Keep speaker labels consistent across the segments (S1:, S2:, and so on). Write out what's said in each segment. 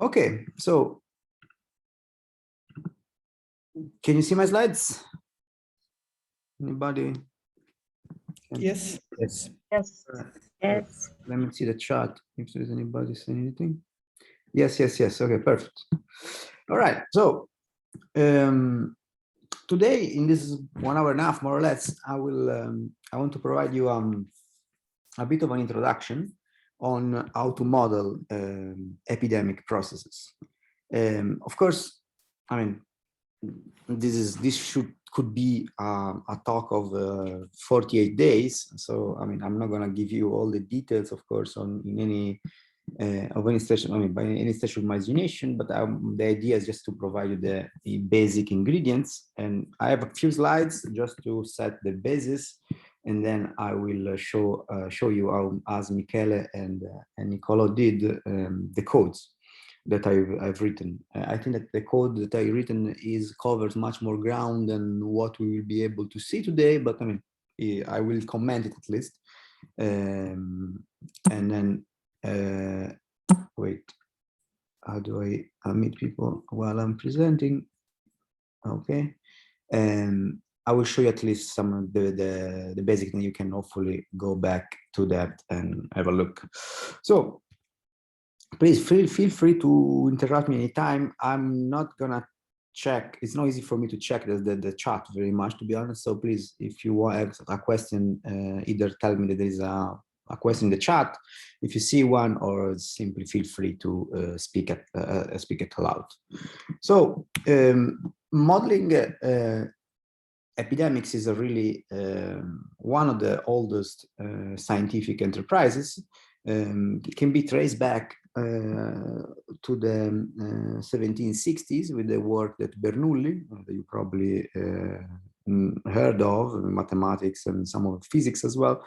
S1: Okay, so can you see my slides? Anybody?
S2: Yes.
S1: Yes.
S3: Yes. Yes.
S1: Let me see the chat if there's anybody saying anything. Yes, yes, yes. Okay, perfect. All right. So today, in this 1 hour and a half, more or less, I want to provide you a bit of an introduction on how to model epidemic processes. Of course, I mean, this could be a talk of 48 days. So I mean, I'm not going to give you all the details, of course, in any of any station. I mean, by any stage of imagination. But the idea is just to provide you the basic ingredients, and I have a few slides just to set the basis, and then I will show you how, as Michele and Nicola did, the codes that I've written. I think that the code that I've written covers much more ground than what we will be able to see today, but I mean, I will comment it at least. And then, wait, how do I meet people while I'm presenting? Okay. I will show you at least some of the basic, and you can hopefully go back to that and have a look. So, please feel free to interrupt me anytime. I'm not gonna check. It's not easy for me to check the chat very much, to be honest. So please, if you have a question, either tell me that there is a question in the chat, if you see one, or simply feel free to speak it aloud. So modeling epidemics is a really one of the oldest scientific enterprises. It can be traced back to the 1760s with the work that Bernoulli, that you probably heard of, mathematics and some of physics as well,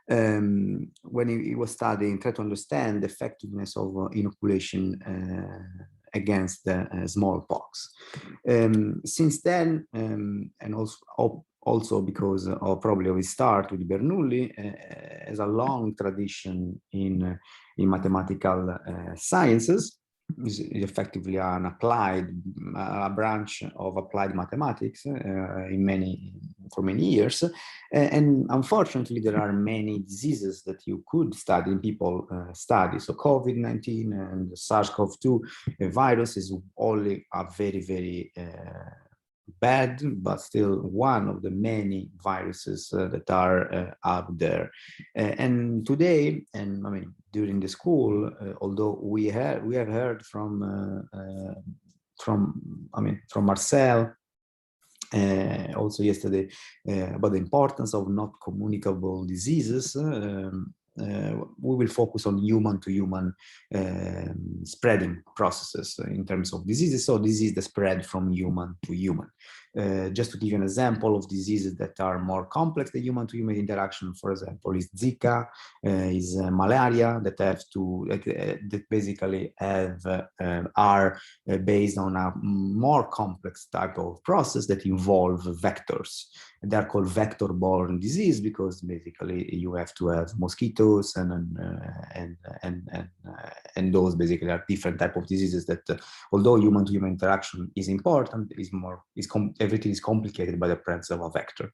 S1: when he was studying, trying to understand the effectiveness of inoculation against the smallpox. Since then, and also because of probably we start with Bernoulli, as a long tradition in mathematical sciences, is effectively an applied branch of applied mathematics for many years. And unfortunately, there are many diseases that you could study and people study. So COVID-19 and SARS-CoV-2 virus is only a very, very bad, but still one of the many viruses that are out there. And today, and I mean, during the school, although we have heard from Marcel, also yesterday, about the importance of not communicable diseases. We will focus on human-to-human spreading processes in terms of diseases. So disease that spread from human to human. Just to give you an example of diseases that are more complex, the human-to-human interaction, for example, is Zika, is malaria, that basically are based on a more complex type of process that involve vectors. They are called vector-borne disease because basically you have to have mosquitoes and those basically are different type of diseases that, although human-to-human interaction is important, everything is complicated by the presence of a vector.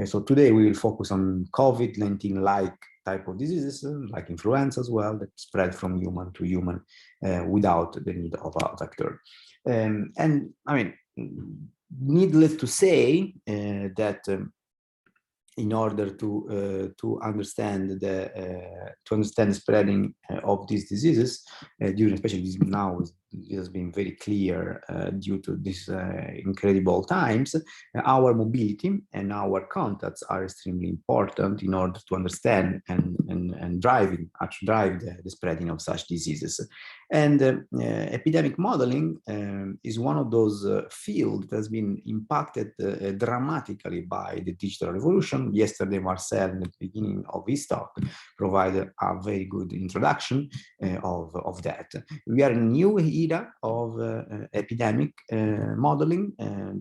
S1: So today we will focus on COVID-19-like type of diseases, like influenza as well, that spread from human to human without the need of a vector. And I mean, needless to say that in order to understand the spreading of these diseases, during especially this now, it has been very clear due to these incredible times, our mobility and our contacts are extremely important in order to understand and drive the spreading of such diseases. And epidemic modeling is one of those fields that has been impacted dramatically by the digital revolution. Yesterday, Marcel, in the beginning of his talk, provided a very good introduction of that. We are in a new era of epidemic modeling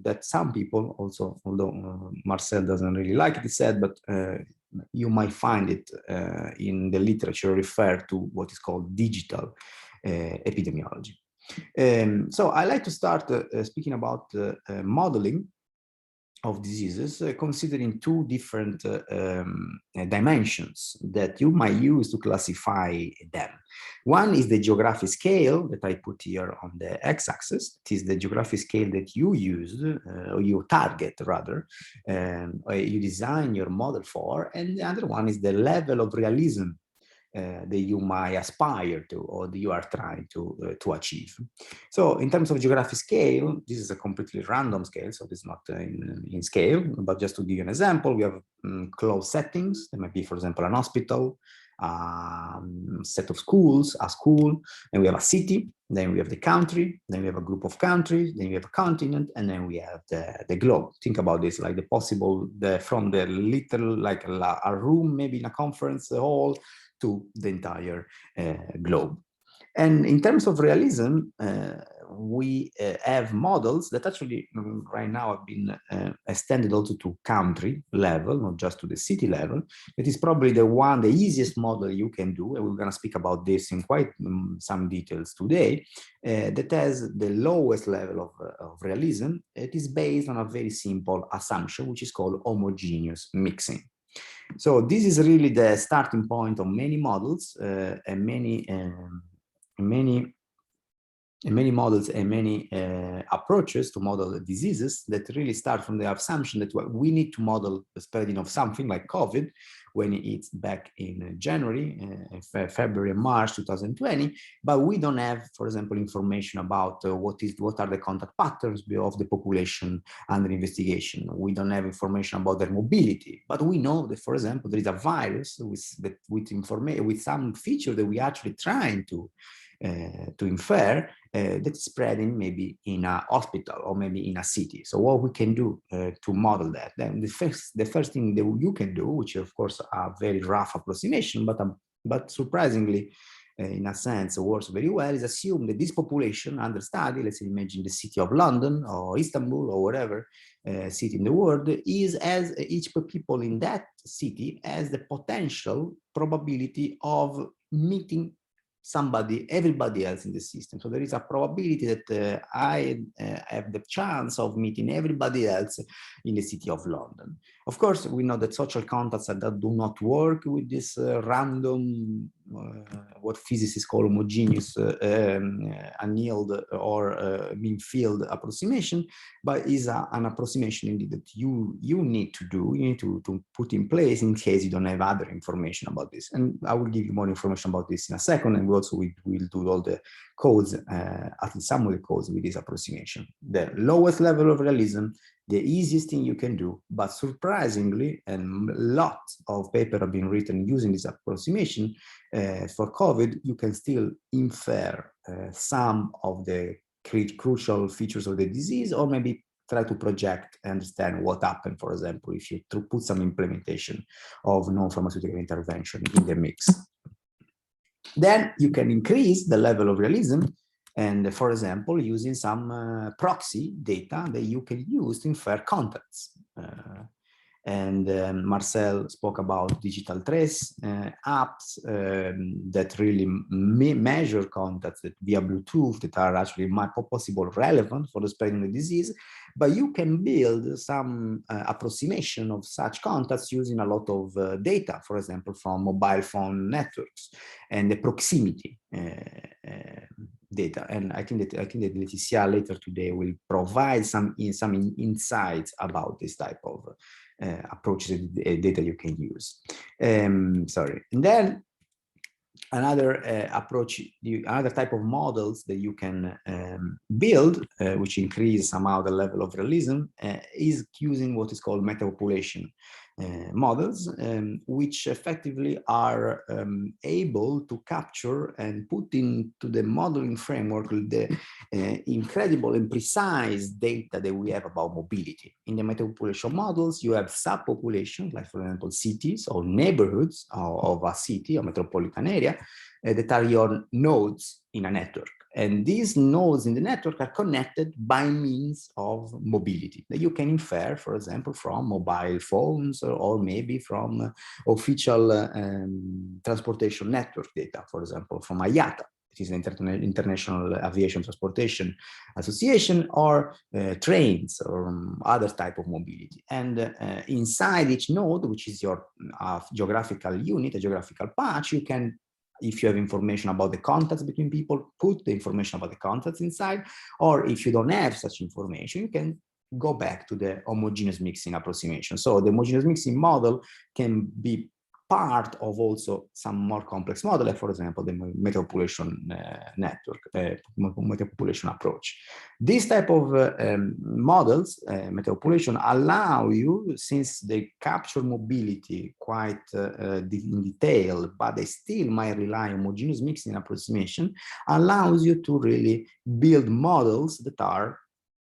S1: that some people also, although Marcel doesn't really like it, he said, but you might find it in the literature referred to what is called digital epidemiology. So I like to start speaking about modeling of diseases, considering two different dimensions that you might use to classify them. One is the geographic scale that I put here on the x-axis. It is the geographic scale that you use, or you target rather, or you design your model for, and the other one is the level of realism that you might aspire to, or that you are trying to achieve. So in terms of geographic scale, this is a completely random scale, so it's not in scale, but just to give you an example, we have closed settings. There might be, for example, an hospital, set of schools, a school, and we have a city, then we have the country, then we have a group of countries, then we have a continent, and then we have the globe. Think about this, like the possible, from the little, like a room, maybe in a conference hall, to the entire globe. And in terms of realism, we have models that actually right now have been extended also to country level, not just to the city level. It is probably the easiest model you can do, and we're going to speak about this in quite some details today, that has the lowest level of realism. It is based on a very simple assumption, which is called homogeneous mixing. So this is really the starting point of many models and many models and many approaches to model diseases that really start from the assumption that we need to model the spreading of something like COVID when it's back in January, February and March 2020, but we don't have, for example, information about what are the contact patterns of the population under investigation. We don't have information about their mobility, but we know that, for example, there is a virus with some feature that we are actually trying to infer that's spreading maybe in a hospital or maybe in a city. So what we can do to model that? Then the first thing that you can do, which of course are very rough approximation, but surprisingly, in a sense, works very well, is assume that this population under study, let's say imagine the city of London or Istanbul or whatever city in the world, is as each people in that city has the potential probability of meeting everybody else in the system. So there is a probability that I have the chance of meeting everybody else in the city of London. Of course, we know that social contacts that do not work with this random, what physicists call homogeneous, annealed or mean field approximation, but is an approximation indeed that you need to do, you need to put in place in case you don't have other information about this. And I will give you more information about this in a second, and we will do all the codes, at least some of the codes with this approximation. The lowest level of realism, the easiest thing you can do, but surprisingly, and lots of papers have been written using this approximation for COVID, you can still infer some of the crucial features of the disease, or maybe try to project and understand what happened, for example, if you put some implementation of non-pharmaceutical intervention in the mix. Then you can increase the level of realism, and for example, using some proxy data that you can use to infer contacts. And Marcel spoke about digital trace apps that really measure contacts that via Bluetooth that are actually possible relevant for the spreading of the disease. But you can build some approximation of such contacts using a lot of data, for example, from mobile phone networks and the proximity data. And I think that Laetitia later today will provide some insights about this type of approaches and data you can use. And then another approach, another type of models that you can build, which increase somehow the level of realism, is using what is called metapopulation models, which effectively are able to capture and put into the modeling framework the incredible and precise data that we have about mobility. In the metapopulation models, you have subpopulations, like for example, cities or neighborhoods of a city or metropolitan area that are your nodes in a network. And these nodes in the network are connected by means of mobility that you can infer, for example, from mobile phones or maybe from official transportation network data, for example, from IATA. it is an International Aviation Transportation Association, or trains, or other type of mobility. And inside each node, which is your geographical unit, a geographical patch, you can, if you have information about the contacts between people, put the information about the contacts inside, or if you don't have such information, you can go back to the homogeneous mixing approximation. So the homogeneous mixing model can be part of also some more complex model, like for example, the metapopulation network, metapopulation approach. This type of models, metapopulation, allow you, since they capture mobility quite in detail, but they still might rely on homogeneous mixing approximation, allows you to really build models that are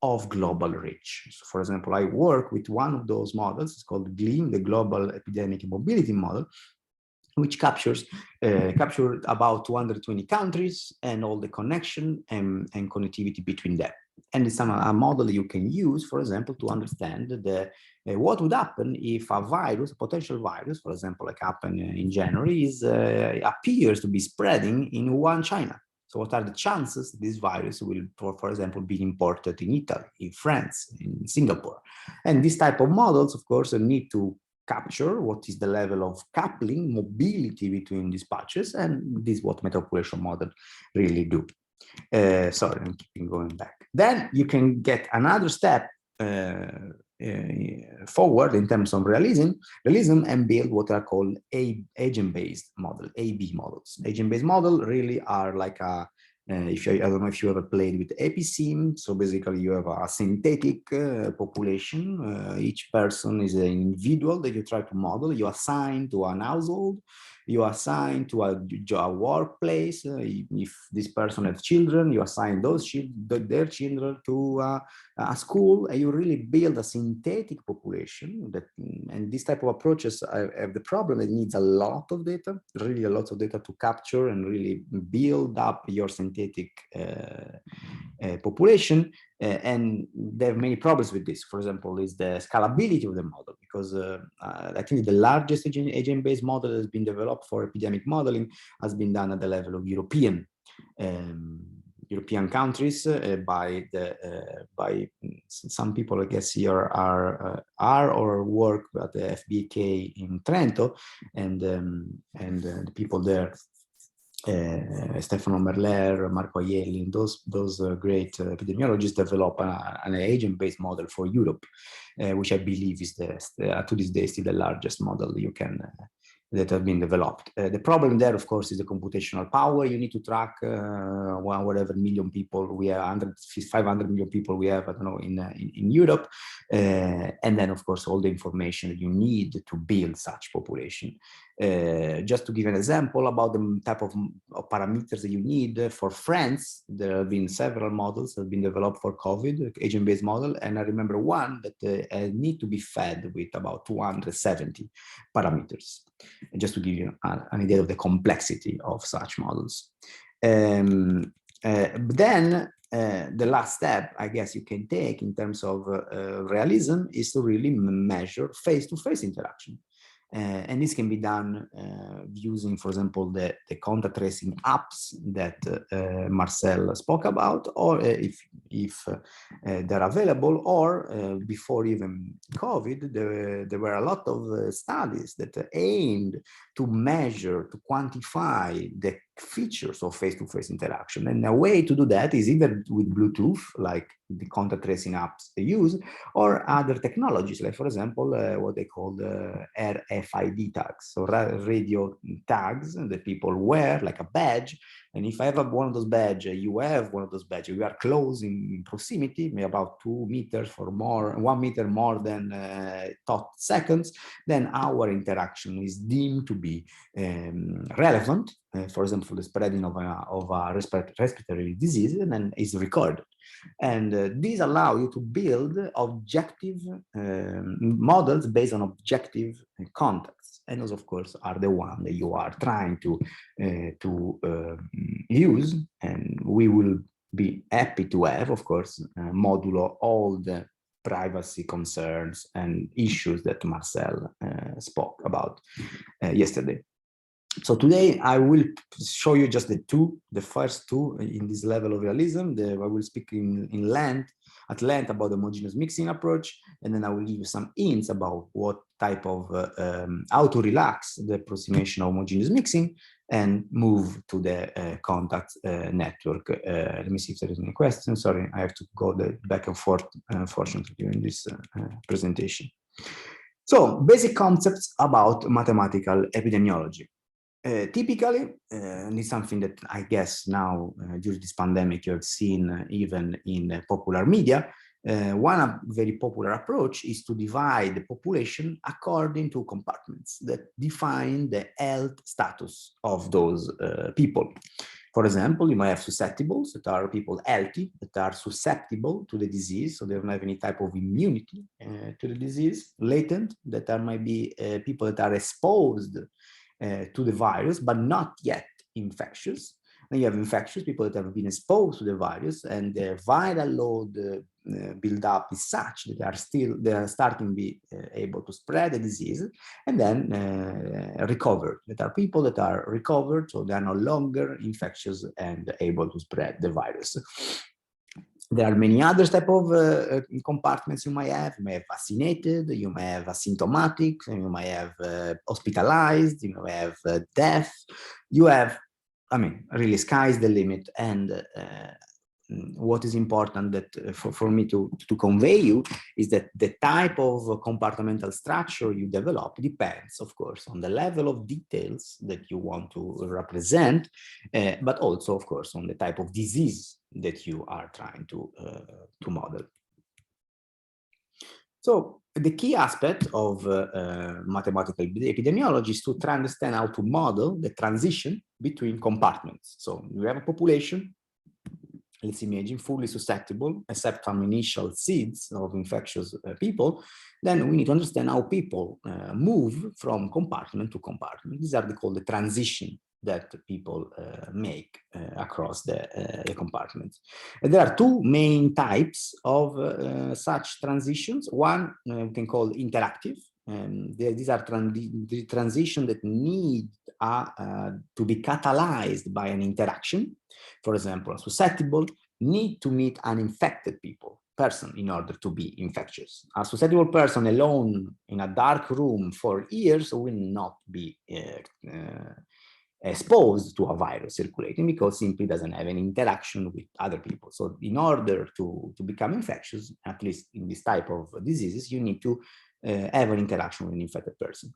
S1: of global reach. So for example, I work with one of those models. It's called GLEAM, the Global Epidemic Mobility Model, which captures about 220 countries and all the connection and connectivity between them. And it's a model you can use, for example, to understand what would happen if a virus, a potential virus, for example, like happened in January, appears to be spreading in Wuhan, China. So what are the chances this virus will, for example, be imported in Italy, in France, in Singapore? And this type of models, of course, need to capture what is the level of coupling, mobility between these patches, and this is what metapopulation model really do. Sorry, I'm keeping going back. Then you can get another step forward in terms of realism and build what are called agent-based model, AB models. Agent-based model really are like a, I don't know if you ever played with EpiSim. So basically you have a synthetic population. Each person is an individual that you try to model. You assign to an household, you assign to a workplace. If this person has children, you assign their children to a school, and you really build a synthetic population. And this type of approaches have the problem. It needs a lot of data, really a lot of data to capture and really build up your synthetic population. And there are many problems with this. For example, is the scalability of the model, because I think the largest agent-based model that has been developed for epidemic modeling has been done at the level of European countries by some people, I guess, here are or work at the FBK in Trento, and the people there. Stefano Merler, Marco Aielli, those great epidemiologists develop an agent-based model for Europe, which I believe is to this day still the largest model that have been developed. The problem there, of course, is the computational power. You need to track whatever million people we have, 500 million people we have, I don't know, in Europe. And then, of course, all the information that you need to build such population. Just to give an example about the type of parameters that you need for France, there have been several models that have been developed for COVID, agent-based model, and I remember one that need to be fed with about 270 parameters, just to give you an idea of the complexity of such models. Then the last step, I guess, you can take in terms of realism is to really measure face-to-face interaction. And this can be done using, for example, the contact tracing apps that Marcel spoke about, or if they're available, or before even COVID, there were a lot of studies that aimed to measure, to quantify the features of face-to-face interaction. And a way to do that is either with Bluetooth, like the contact tracing apps they use, or other technologies, like, for example, what they call the RFID tags, so radio tags that people wear like a badge. And if I have one of those badges, you have one of those badges, we are close in proximity, maybe about 2 meters for more, 1 meter more than thought seconds, then our interaction is deemed to be relevant, for example, for the spreading of a respiratory disease, and then is recorded. And these allow you to build objective models based on objective contexts. And those, of course, are the ones that you are trying to use. And we will be happy to have, of course, modulo all the privacy concerns and issues that Marcel spoke about yesterday. So today I will show you just the first two in this level of realism. I will speak at length about the homogeneous mixing approach, and then I will give you some hints about what type of, how to relax the approximation of homogeneous mixing and move to the contact network. Let me see if there is any question. Sorry, I have to go back and forth, unfortunately, during this presentation. So basic concepts about mathematical epidemiology. Typically, and it's something that I guess now during this pandemic you have seen even in popular media, one very popular approach is to divide the population according to compartments that define the health status of those people. For example, you might have susceptibles, that are people healthy, that are susceptible to the disease, so they don't have any type of immunity to the disease. Latent, that might be people that are exposed to the virus, but not yet infectious. And you have infectious people that have been exposed to the virus, and the viral load build-up is such that they are starting to be able to spread the disease, and then recovered. That are people that are recovered, so they are no longer infectious and able to spread the virus. There are many other type of compartments you might have. You may have vaccinated, you may have asymptomatic, you might have hospitalized, you may have death. You have, I mean, really sky's the limit. And what is important that for me to convey you is that the type of compartmental structure you develop depends, of course, on the level of details that you want to represent, but also, of course, on the type of disease that you are trying to model. So the key aspect of mathematical epidemiology is to try to understand how to model the transition between compartments. So we have a population, let's imagine, fully susceptible, except some initial seeds of infectious people. Then we need to understand how people move from compartment to compartment. These are called the transition that people make across the compartments. And there are two main types of such transitions. One we can call interactive. These are the transitions that need to be catalyzed by an interaction. For example, a susceptible need to meet an infected person in order to be infectious. A susceptible person alone in a dark room for years will not be exposed to a virus circulating because simply doesn't have any interaction with other people. So in order to become infectious, at least in this type of diseases, you need to have an interaction with an infected person.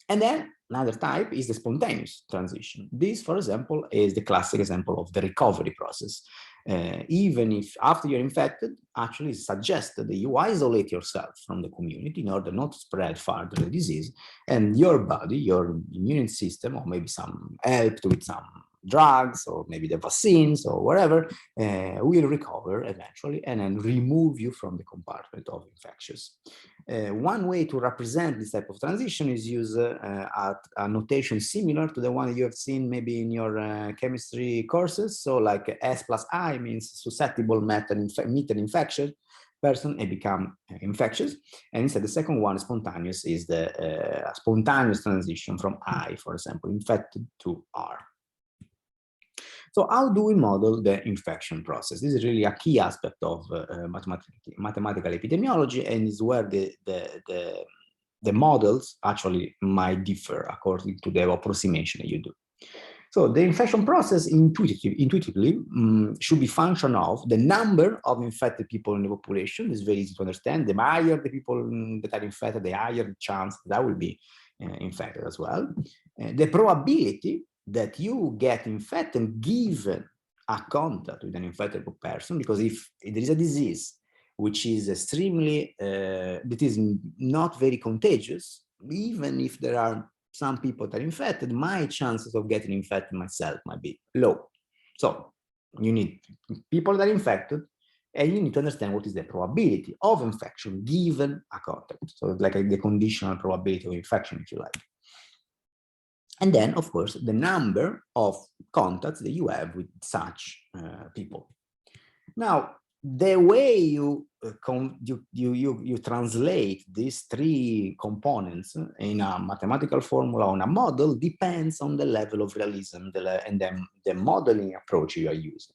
S1: And then another type is the spontaneous transition. This, for example, is the classic example of the recovery process. Even if after you're infected, actually it's suggested that you isolate yourself from the community in order not to spread further the disease, and your body, your immune system, or maybe some helped with some drugs or maybe the vaccines or whatever, will recover eventually and then remove you from the compartment of infectious. One way to represent this type of transition is use a notation similar to the one that you have seen maybe in your chemistry courses. So like S plus I means susceptible meet an infectious person and become infectious. And instead the second one, spontaneous, is the spontaneous transition from I, for example, infected to R. So how do we model the infection process? This is really a key aspect of mathematical epidemiology, and is where the models actually might differ according to the approximation that you do. So the infection process intuitively should be function of the number of infected people in the population. It's very easy to understand. The higher the people that are infected, the higher the chance that I will be infected as well. The probability that you get infected given a contact with an infected person, because if there is a disease which is extremely, that is not very contagious, even if there are some people that are infected, my chances of getting infected myself might be low. So you need people that are infected, and you need to understand what is the probability of infection given a contact. So it's like the conditional probability of infection, if you like. And then, of course, the number of contacts that you have with such people. Now, the way you translate these three components in a mathematical formula on a model depends on the level of realism and the modeling approach you are using.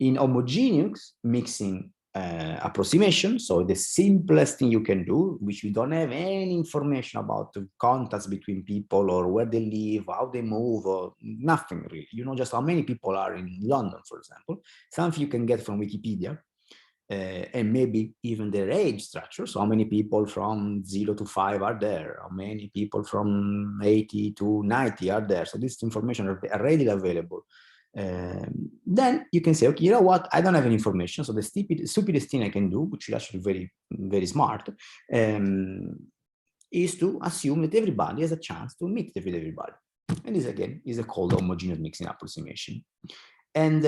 S1: In homogeneous mixing approximation, so the simplest thing you can do, which you don't have any information about the contacts between people or where they live, how they move, or nothing really. You know just how many people are in London, for example, something you can get from Wikipedia, and maybe even their age structure. So how many people from 0 to 5 are there? How many people from 80 to 90 are there? So this information are readily available. Then you can say, okay, you know what? I don't have any information. So the stupidest thing I can do, which is actually very, very smart, is to assume that everybody has a chance to meet with everybody. And this again is a called homogeneous mixing approximation. And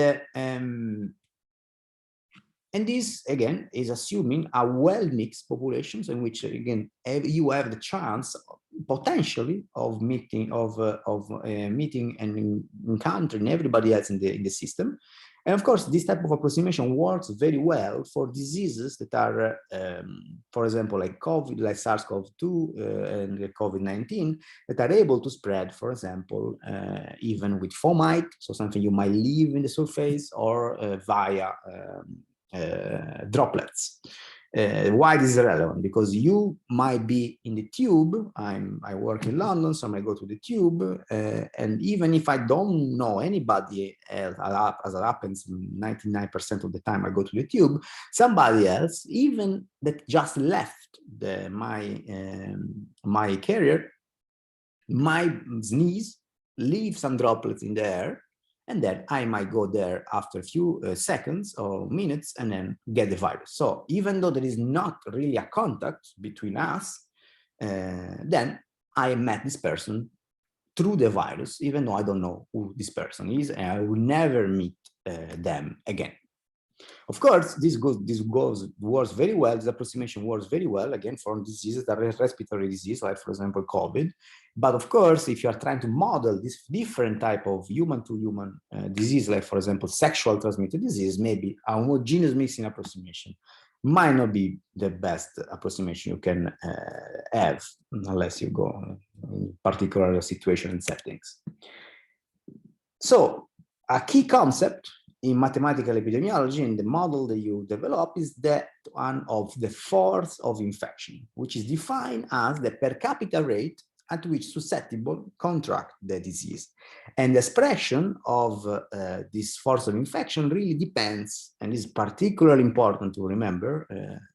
S1: this, again, is assuming a well-mixed populations in which, again, you have the chance, potentially, of meeting and encountering everybody else in the system. And of course, this type of approximation works very well for diseases that are, for example, like COVID, like SARS-CoV-2 and COVID-19, that are able to spread, for example, even with fomite, so something you might leave in the surface, or via droplets. Why this is relevant? Because you might be in the tube. I work in London, so I might go to the tube, and even if I don't know anybody else, as it happens 99% of the time I go to the tube, somebody else, even that just left my carrier, might sneeze, leave some droplets in the air, and then I might go there after a few seconds or minutes and then get the virus. So even though there is not really a contact between us, then I met this person through the virus, even though I don't know who this person is, and I will never meet them again. Of course, this works very well. This approximation works very well, again, for diseases that are respiratory disease, like, for example, COVID. But of course, if you are trying to model this different type of human-to-human disease, like, for example, sexual transmitted disease, maybe a homogeneous mixing approximation might not be the best approximation you can have, unless you go in particular situation and settings. So a key concept in mathematical epidemiology, in the model that you develop, is that one of the force of infection, which is defined as the per capita rate at which susceptible contract the disease. And the expression of this force of infection really depends, and is particularly important to remember,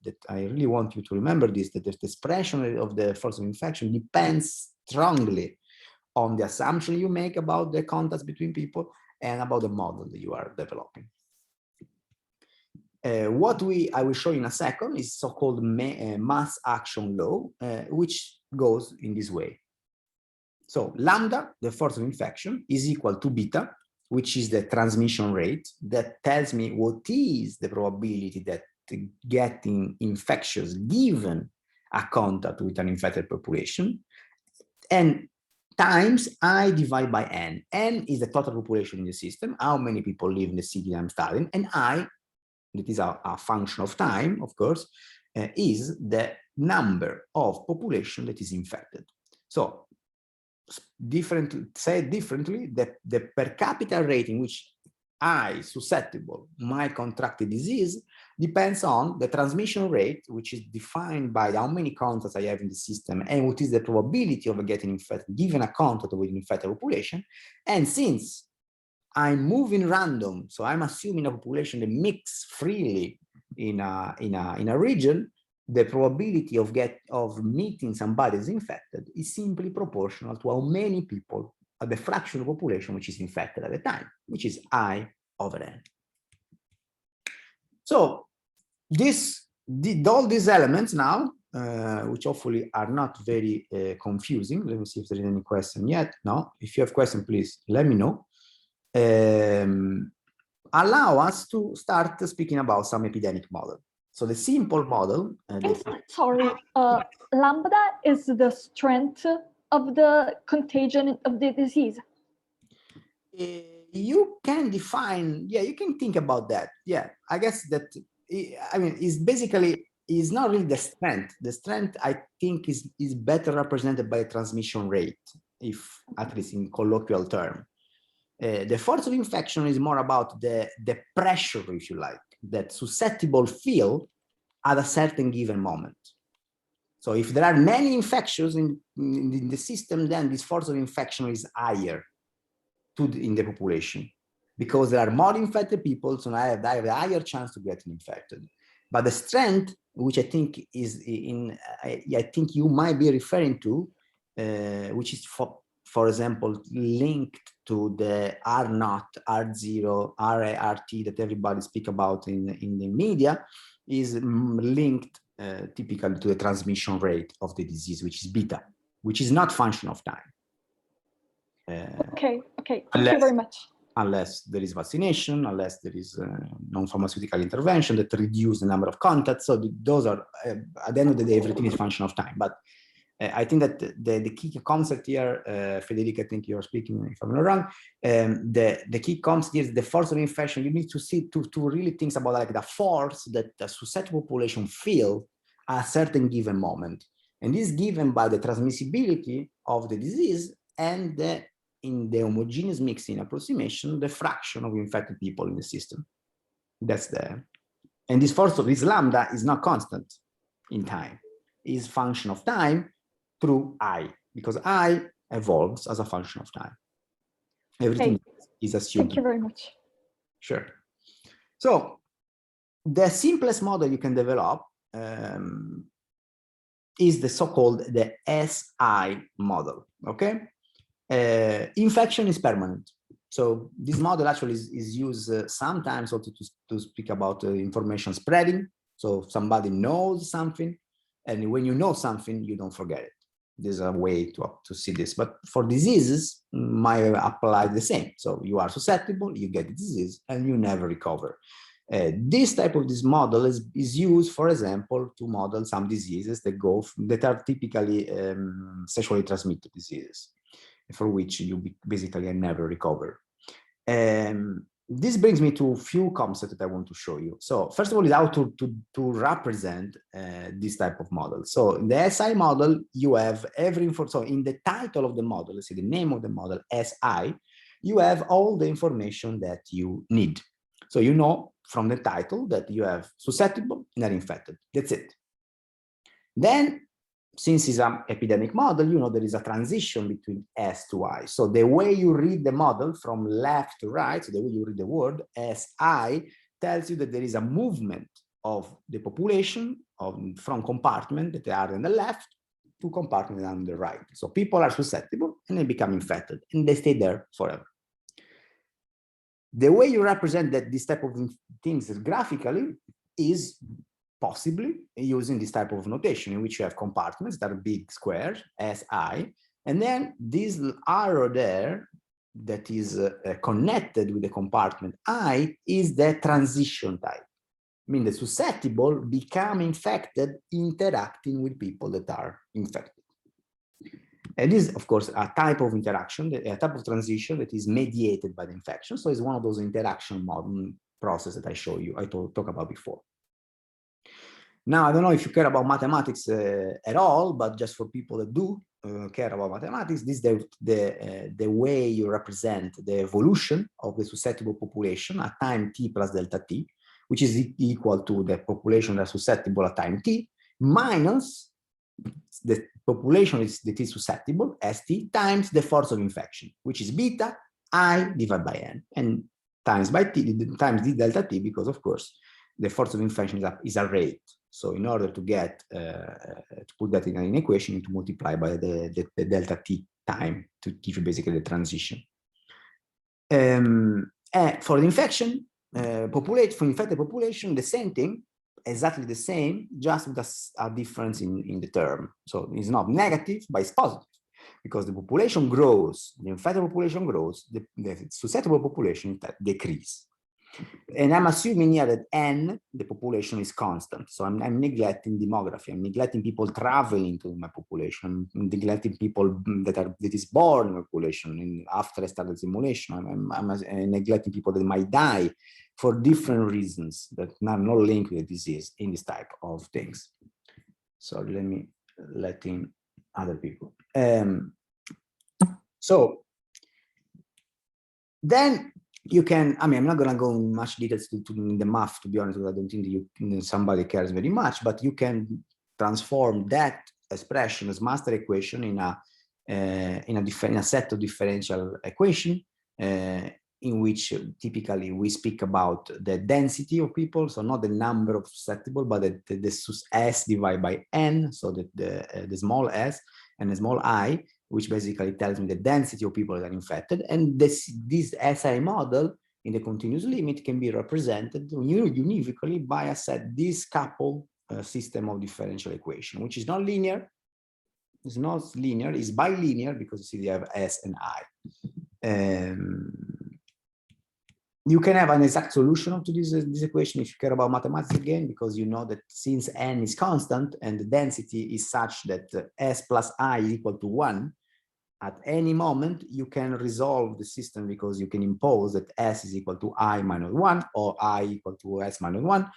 S1: that I really want you to remember this, that the expression of the force of infection depends strongly on the assumption you make about the contacts between people and about the model that you are developing. What I will show you in a second is so-called mass action law, which goes in this way. So lambda, the force of infection, is equal to beta, which is the transmission rate that tells me what is the probability that getting infectious given a contact with an infected population, and times I divide by n. N is the total population in the system, how many people live in the city I'm studying, and I, that is a function of time, of course, is the number of population that is infected. So, said differently, the per capita rate in which I, susceptible, might contract a disease depends on the transmission rate, which is defined by how many contacts I have in the system and what is the probability of getting infected given a contact with an infected population. And since I'm moving random, so I'm assuming a population that mix freely in a region, the probability of meeting somebody who's infected is simply proportional to how many people, the fraction of population which is infected at the time, which is I over n. So all these elements now, which hopefully are not very confusing. Let me see if there is any question yet. No, if you have question, please let me know. Allow us to start speaking about some epidemic model. So the simple model.
S2: Sorry, lambda is the strength of the contagion of the disease.
S1: You can define, yeah, you can think about that. Yeah, I guess that I mean, is basically is not really the strength. The strength, I think, is better represented by transmission rate, if at least in colloquial term. The force of infection is more about the pressure, if you like, that susceptible feel at a certain given moment. So if there are many infections in the system, then this force of infection is higher in the population, because there are more infected people, so I have a higher chance to get infected. But the strength, which I think is I think you might be referring to, which is for example, linked to the R0, R0, RART that everybody speak about in the media, is linked typically to the transmission rate of the disease, which is beta, which is not function of time.
S2: Okay, thank you very much.
S1: Unless there is vaccination, unless there is non-pharmaceutical intervention that reduce the number of contacts. So those are, at the end of the day, everything is function of time. But I think that the key concept here, Federica, I think you're speaking, if I'm not wrong, the key concept is the force of infection. You need to see, to really think about like the force that the susceptible population feel at a certain given moment. And this is given by the transmissibility of the disease and in the homogeneous mixing approximation, the fraction of infected people in the system. That's and this force of this lambda is not constant in time. Is function of time through I, because I evolves as a function of time. Everything is assumed.
S2: Thank you very much.
S1: Sure. So the simplest model you can develop is the so-called the SI model, okay? Infection is permanent. So this model actually is used sometimes also to speak about information spreading. So somebody knows something, and when you know something, you don't forget it. There's a way to see this, but for diseases, might apply the same. So you are susceptible, you get the disease, and you never recover. This type of this model is used, for example, to model some diseases that are typically sexually transmitted diseases, for which you basically never recover. This brings me to a few concepts that I want to show you. So first of all is how to represent this type of model. So in the SI model, you have so in the title of the model, let's say the name of the model, SI, you have all the information that you need. So you know from the title that you have susceptible and are infected. That's it. Then, since it's an epidemic model, you know there is a transition between S to I. So the way you read the model from left to right, so the way you read the word SI tells you that there is a movement of the population from compartment that are on the left to compartment on the right. So people are susceptible and they become infected and they stay there forever. The way you represent this type of things graphically is possibly using this type of notation in which you have compartments that are big squares, SI, and then this arrow there that is connected with the compartment I is the transition type. I mean, the susceptible become infected interacting with people that are infected. And this is, of course, a type of interaction, a type of transition that is mediated by the infection. So it's one of those interaction processes that I talked about before. Now, I don't know if you care about mathematics at all, but just for people that do care about mathematics, this is the way you represent the evolution of the susceptible population at time t plus delta t, which is equal to the population that is susceptible at time t, minus the population that is susceptible, St, times the force of infection, which is beta I divided by n, and times by t, times d delta t, because of course the force of infection is a rate. So in order to get, to put that in an equation, you need to multiply by the delta t time to give you basically the transition. And for the infection, for infected population, the same thing, exactly the same, just with a difference in the term. So it's not negative, but it's positive, because the population grows, the infected population grows, the susceptible population decreases. And I'm assuming here that n, the population, is constant. So I'm neglecting demography. I'm neglecting people traveling to my population. I'm neglecting people that is born in my population. And after I started simulation, I'm neglecting people that might die for different reasons that are not linked with the disease in this type of things. So let me let in other people. So then you can, I mean, I'm not going to go in much details to the math, to be honest, because I don't think that somebody cares very much, but you can transform that expression as master equation in a set of differential equation in which typically we speak about the density of people, so not the number of susceptible, but the S divided by N, so that the small s and the small I, which basically tells me the density of people that are infected. And this SI model in the continuous limit can be represented univocally by this couple system of differential equation, which is not linear. It's not linear, it's bilinear because you see you have S and I. You can have an exact solution to this equation if you care about mathematics again, because you know that since n is constant and the density is such that S plus I is equal to 1, at any moment you can resolve the system because you can impose that S is equal to I minus 1 or I equal to S minus 1,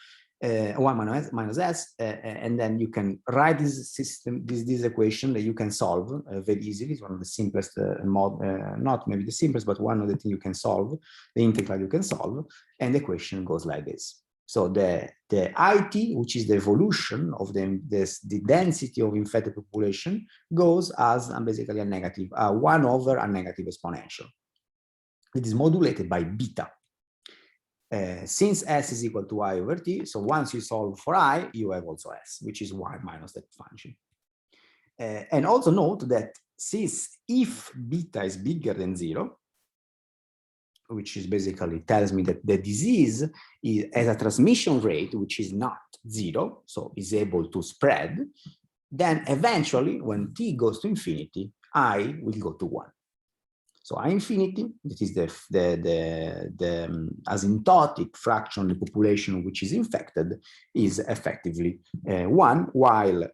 S1: 1 minus S, and then you can write this system, this equation that you can solve very easily. It's one of the simplest not maybe the simplest, but one of the things you can solve, the integral you can solve, and the equation goes like this. So the IT, which is the evolution of the density of infected population, goes as basically a negative, 1 over a negative exponential. It is modulated by beta. Since S is equal to I over T, so once you solve for I, you have also S, which is Y minus that function. And also note that since if beta is bigger than 0, which is basically tells me that the disease has a transmission rate which is not 0, so is able to spread, then eventually when T goes to infinity, I will go to 1. So I infinity, that is the asymptotic fraction of the population which is infected, is effectively 1, while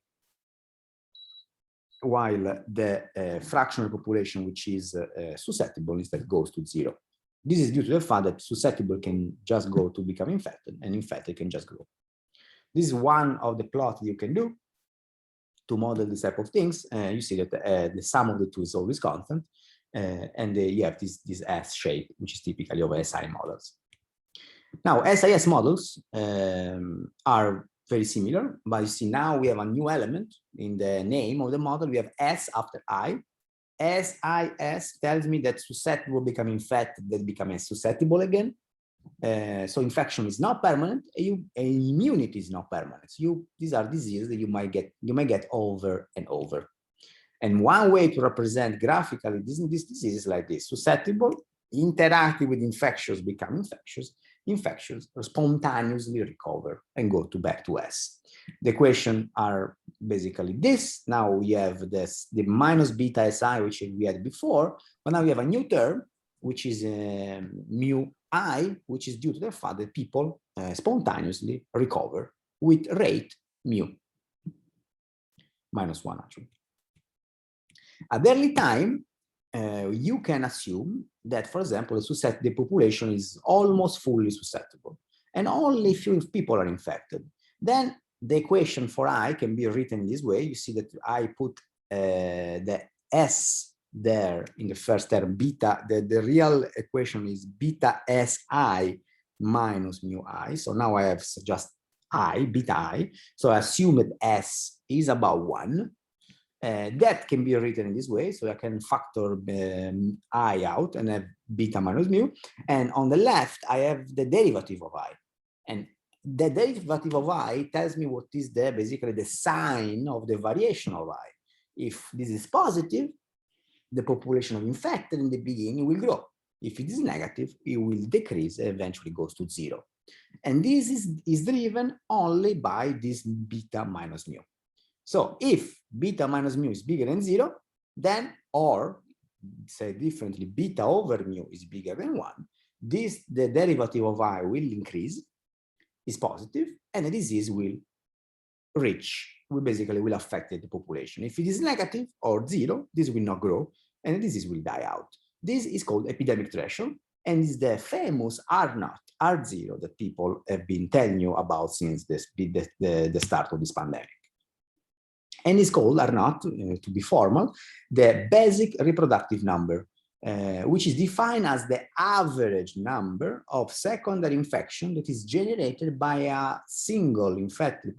S1: the fraction of the population which is susceptible instead goes to 0. This is due to the fact that susceptible can just go to become infected, and infected can just grow. This is one of the plots you can do to model this type of things. You see that the sum of the two is always constant, and you have this S shape, which is typically of SI models. Now, SIS models are very similar, but you see now we have a new element in the name of the model. We have S after I. SIS tells me that susceptible become infected, that become susceptible again. So infection is not permanent, and immunity is not permanent. These are diseases that you might get over and over. And one way to represent graphically this disease is like this: susceptible, interacting with infectious, become infectious. Infectious spontaneously recover and go back to S. The equations are basically this. Now we have the minus beta SI, which we had before, but now we have a new term, which is mu I, which is due to the fact that people spontaneously recover with rate mu, minus 1 actually. At the early time, you can assume that, for example, the population is almost fully susceptible, and only few people are infected. Then the equation for I can be written this way. You see that I put the S there in the first term, beta. The real equation is beta Si minus mu I. So now I have just I, beta I. So I assume that S is about 1. That can be written in this way, so I can factor I out and have beta minus mu. And on the left, I have the derivative of I. And the derivative of I tells me what is basically the sign of the variation of I. If this is positive, the population of infected in the beginning will grow. If it is negative, it will decrease and eventually goes to 0. And this is driven only by this beta minus mu. So if beta minus mu is bigger than 0, then, or say differently, beta over mu is bigger than 1, the derivative of I will increase, is positive, and the disease will basically will affect the population. If it is negative or 0, this will not grow, and the disease will die out. This is called epidemic threshold, and is the famous R0, R0 that people have been telling you about since the start of this pandemic. And it's called R0, to be formal, the basic reproductive number, which is defined as the average number of secondary infection that is generated by a single infected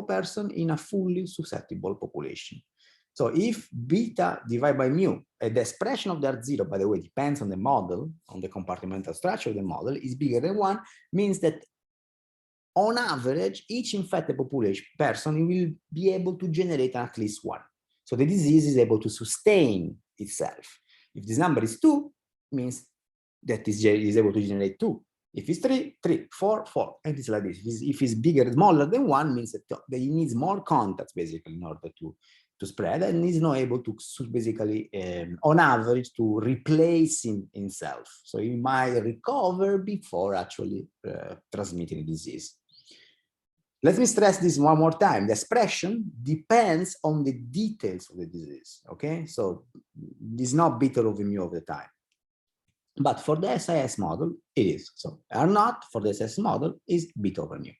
S1: person in a fully susceptible population. So if beta divided by mu, the expression of the R0, by the way, depends on the model, on the compartmental structure of the model, is bigger than 1, means that on average, each infected person will be able to generate at least 1. So the disease is able to sustain itself. If this number is 2, means that is able to generate 2. If it's 3, 3, 4, 4, and it's like this. If it's bigger, smaller than 1, means that it needs more contacts basically in order to spread, and is not able to basically, on average, to replace himself. So he might recover before actually transmitting the disease. Let me stress this one more time. The expression depends on the details of the disease, okay? So it's not beta over mu all the time. But for the SIS model, it is. So R0 for the SIS model is beta over mu.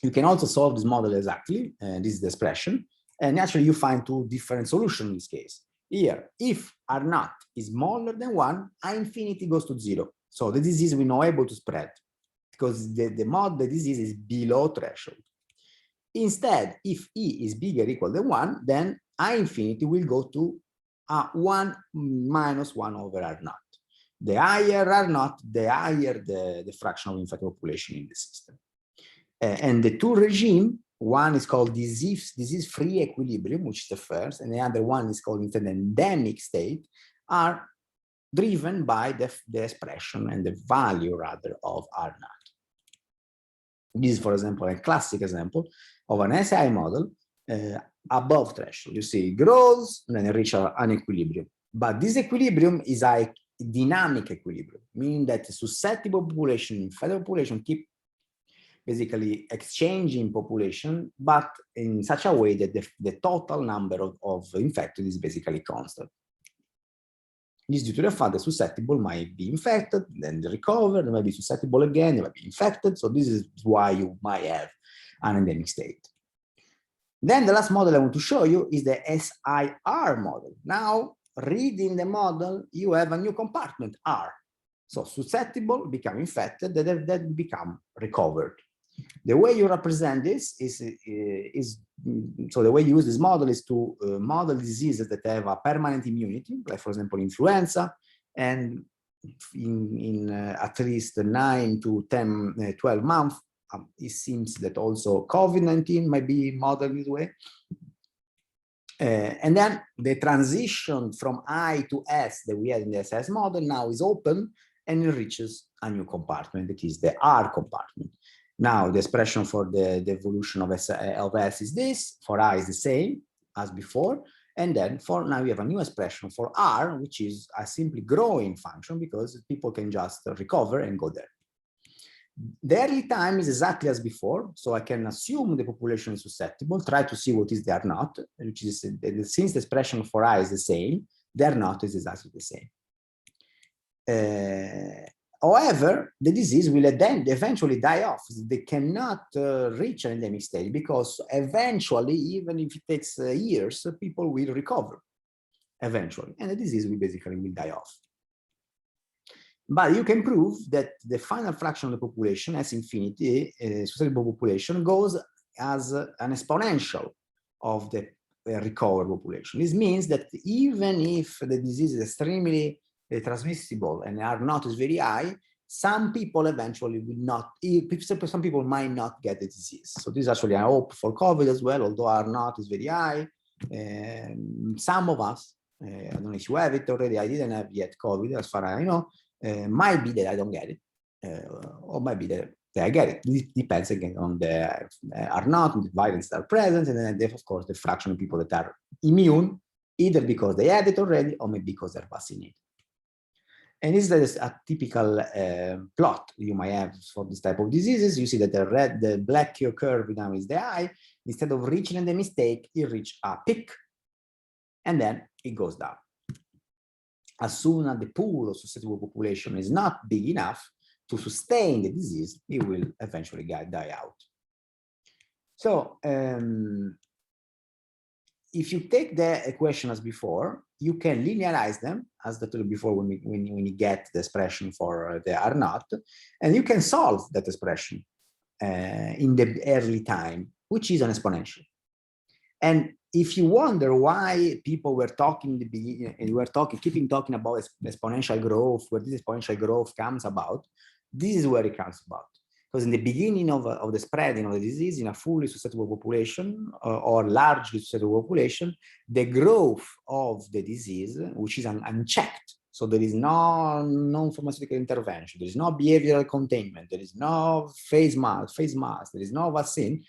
S1: You can also solve this model exactly, and this is the expression, and actually you find 2 different solutions in this case. Here, if R0 is smaller than 1, I infinity goes to 0. So the disease will not able to spread, because the disease is below threshold. Instead, if E is bigger or equal than 1, then I infinity will go to 1 minus 1 over R0. The higher R0, the higher the fraction of infected population in the system. And the 2 regime, one is called disease-free equilibrium, which is the first, and the other one is called instead endemic state, are driven by the expression and the value rather of R0. This is, for example, a classic example of an SI model above threshold. You see, it grows and then it reaches an equilibrium. But this equilibrium is a dynamic equilibrium, meaning that the susceptible population, infected population, keep basically exchanging population, but in such a way that the total number of infected is basically constant. This is due to the fact that susceptible might be infected, then they recover, they might be susceptible again, they might be infected. So this is why you might have an endemic state. Then the last model I want to show you is the SIR model. Now, reading the model, you have a new compartment, R. So susceptible become infected, that become recovered. The way you represent this so the way you use this model is to model diseases that have a permanent immunity, like for example, influenza, and in at least 9 to 10, 12 months, it seems that also COVID-19 might be modeled this way. And then the transition from I to S that we had in the SS model now is open, and it reaches a new compartment, that is the R compartment. Now, the expression for the evolution of S is this, for I is the same as before, and then for now we have a new expression for R, which is a simply growing function because people can just recover and go there. The early time is exactly as before, so I can assume the population is susceptible, try to see what is the R0, which is, since the expression for I is the same, the R0 is exactly the same. However, the disease will then eventually die off. They cannot reach an endemic state because eventually, even if it takes years, people will recover eventually, and the disease will basically die off. But you can prove that the final fraction of the population, S infinity, susceptible population, goes as an exponential of the recovered population. This means that even if the disease is extremely transmissible and R0 is very high, some people eventually will not, some people might not get the disease. So this is actually a hope for COVID as well, although R0 is very high. Some of us, I don't know if you have it already, I didn't have yet COVID as far as I know, might be that I don't get it, or might be that I get it. It depends again on the R0, the variants that are present, and then of course the fraction of people that are immune, either because they had it already or maybe because they're vaccinated. And this is a typical plot you might have for this type of diseases. You see that the black curve now is the eye. Instead of reaching the mistake, it reaches a peak, and then it goes down. As soon as the pool of susceptible population is not big enough to sustain the disease, it will eventually die out. So if you take the equation as before, you can linearize them, as I told you before, when you get the expression for the R naught, and you can solve that expression in the early time, which is an exponential. And if you wonder why people were talking in the beginning, keeping talking about exponential growth, where this exponential growth comes about, this is where it comes about. Because in the beginning of the spreading of the disease in a fully susceptible population or largely susceptible population, the growth of the disease, which is unchecked, so there is no pharmaceutical intervention, there is no behavioral containment, there is no face mask, there is no vaccine.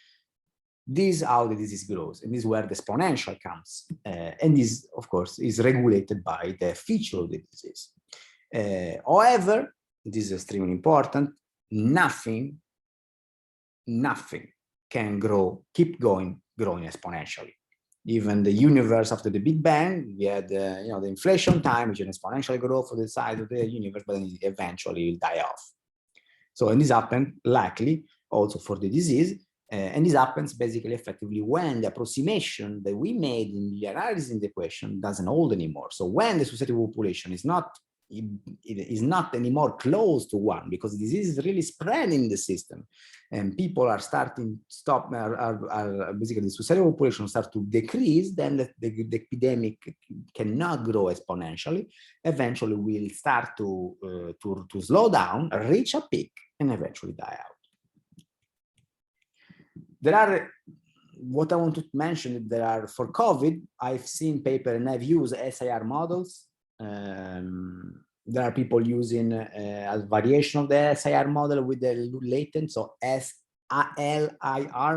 S1: This is how the disease grows, and this is where the exponential comes. And this, of course, is regulated by the feature of the disease. However, this is extremely important, nothing can keep growing exponentially. Even the universe after the Big Bang, we had the inflation time, which is an exponential growth of the size of the universe, but then it eventually will die off. So, and this happened likely also for the disease. And this happens basically effectively when the approximation that we made in linearizing the equation doesn't hold anymore. So when the susceptible population is not anymore close to 1, because the disease is really spreading the system, and people are starting basically the susceptible population start to decrease, then the epidemic cannot grow exponentially. Eventually, will start to slow down, reach a peak, and eventually die out. There are, what I want to mention, there are for COVID, I've seen paper and I've used SIR models. There are people using a variation of the SIR model with the latent, so SLIR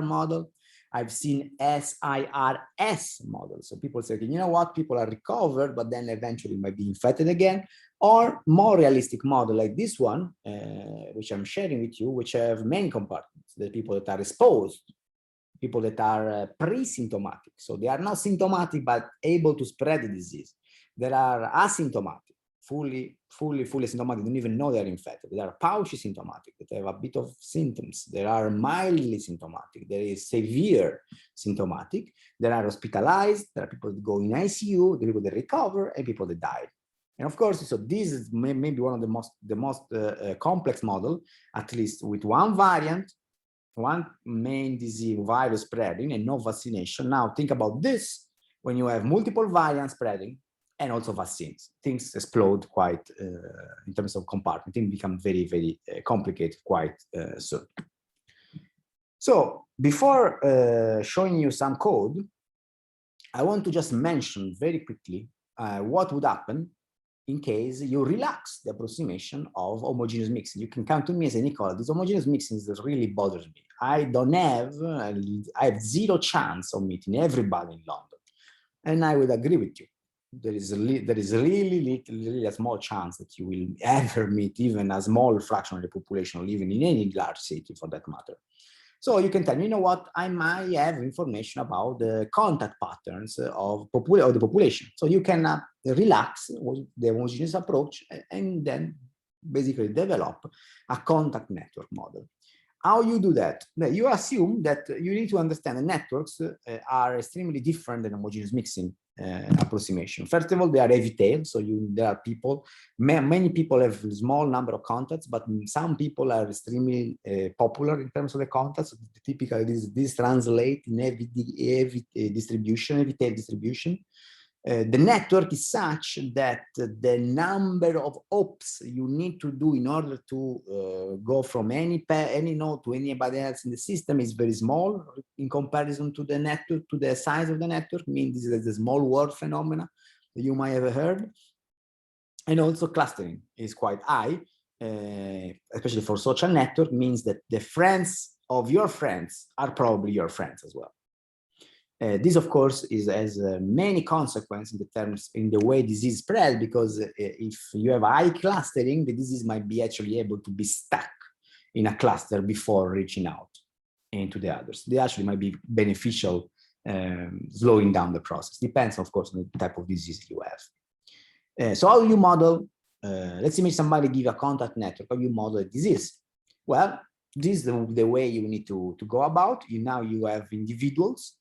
S1: model. I've seen SIRS model. So people say, you know what, people are recovered, but then eventually might be infected again. Or more realistic model like this one, which I'm sharing with you, which have many compartments, the people that are exposed, people that are pre-symptomatic. So they are not symptomatic, but able to spread the disease. There are asymptomatic, fully asymptomatic, don't even know they're infected. There are pouchy symptomatic, that have a bit of symptoms. There are mildly symptomatic. There is severe symptomatic. There are hospitalized. There are people that go in ICU, the people that recover, and people that die. And of course, so this is maybe one of the most complex model, at least with one variant, one main disease virus spreading and no vaccination. Now think about this when you have multiple variants spreading and also vaccines. Things explode quite in terms of compartment. Things become very, very complicated quite soon. So before showing you some code, I want to just mention very quickly what would happen in case you relax the approximation of homogeneous mixing. You can come to me and say, Nicola, this homogeneous mixing really bothers me. I have zero chance of meeting everybody in London. And I would agree with you. There is really a small chance that you will ever meet even a small fraction of the population living in any large city for that matter. So you can tell me, you know what, I might have information about the contact patterns of the population. So you can relax the homogeneous approach and then basically develop a contact network model. How you do that? You assume that you need to understand the networks are extremely different than homogeneous mixing approximation. First of all, they are heavy tail, so there are people, many people have a small number of contacts, but some people are extremely popular in terms of the contacts. Typically, this translates in heavy distribution, heavy tail distribution. The network is such that the number of hops you need to do in order to go from any node to anybody else in the system is very small in comparison to the network, to the size of the network. I mean, this is a small world phenomena that you might have heard. And also clustering is quite high, especially for social network, means that the friends of your friends are probably your friends as well. This, of course, has many consequences in the way disease spread, because if you have high clustering, the disease might be actually able to be stuck in a cluster before reaching out into the others. They actually might be beneficial, slowing down the process. Depends, of course, on the type of disease you have. So how do you model? Let's imagine somebody give a contact network. How do you model a disease? Well, this is the way you need to go about. Now you have individuals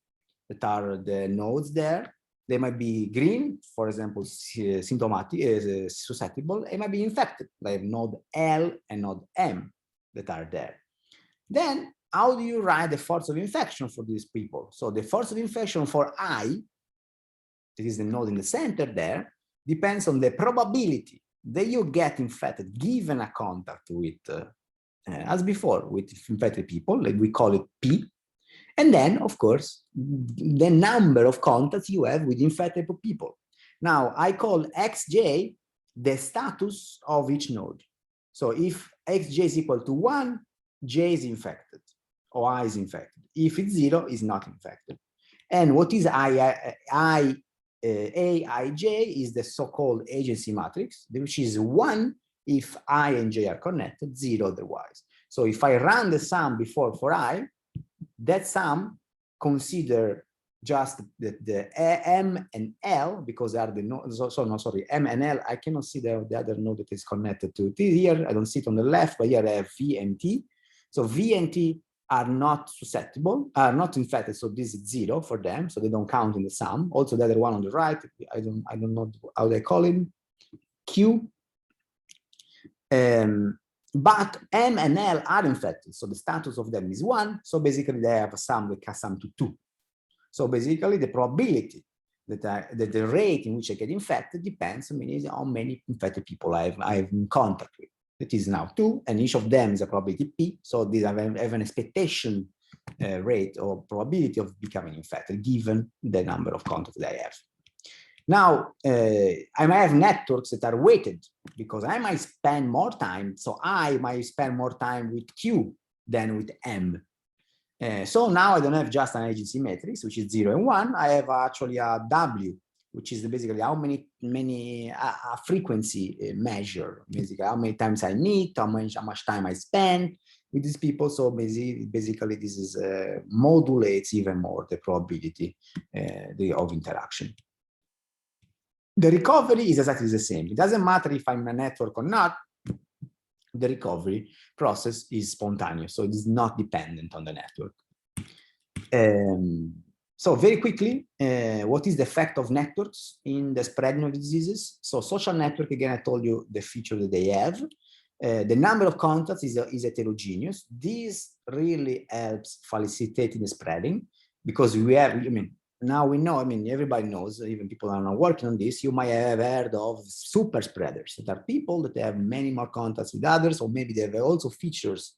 S1: that are the nodes there. They might be green, for example, symptomatic, susceptible. It might be infected, like node L and node M that are there. Then, how do you write the force of infection for these people? So the force of infection for I, that is the node in the center there, depends on the probability that you get infected given a contact with, as before, with infected people, like we call it P. And then, of course, the number of contacts you have with infected people. Now, I call xj the status of each node. So if xj is equal to 1, j is infected, or I is infected. If it's 0, it's not infected. And what is aij is the so-called agency matrix, which is 1 if I and j are connected, 0 otherwise. So if I run the sum before for I, that sum consider just the M and L, because they are the nodes. So no, sorry, M and L. I cannot see the other node that is connected to T here. I don't see it on the left, but here I have V and T. So V and T are not susceptible, are not infected. So this is 0 for them. So they don't count in the sum. Also, the other one on the right, I don't know how they call him, Q. But M and L are infected, so the status of them is 1. So basically, they have a sum that can sum to 2. So basically, the probability that the rate in which I get infected depends on how many infected people I have in contact with. It is now 2, and each of them is a probability P. So these have an expectation rate or probability of becoming infected, given the number of contacts that I have. Now, I might have networks that are weighted, because I might spend more time. So I might spend more time with Q than with M. So now I don't have just an agency matrix, which is 0 and 1. I have actually a W, which is basically how many a frequency measure, basically how many times I meet, how much time I spend with these people. So basically this is modulates even more the probability of interaction. The recovery is exactly the same. It doesn't matter if I'm in a network or not. The recovery process is spontaneous, so it is not dependent on the network. So very quickly, what is the effect of networks in the spreading of diseases? So social network, again, I told you the feature that they have. The number of contacts is heterogeneous. This really helps facilitating the spreading, because we have, now we know, everybody knows, even people are not working on this, you might have heard of super spreaders, that are people that have many more contacts with others, or maybe they have also features,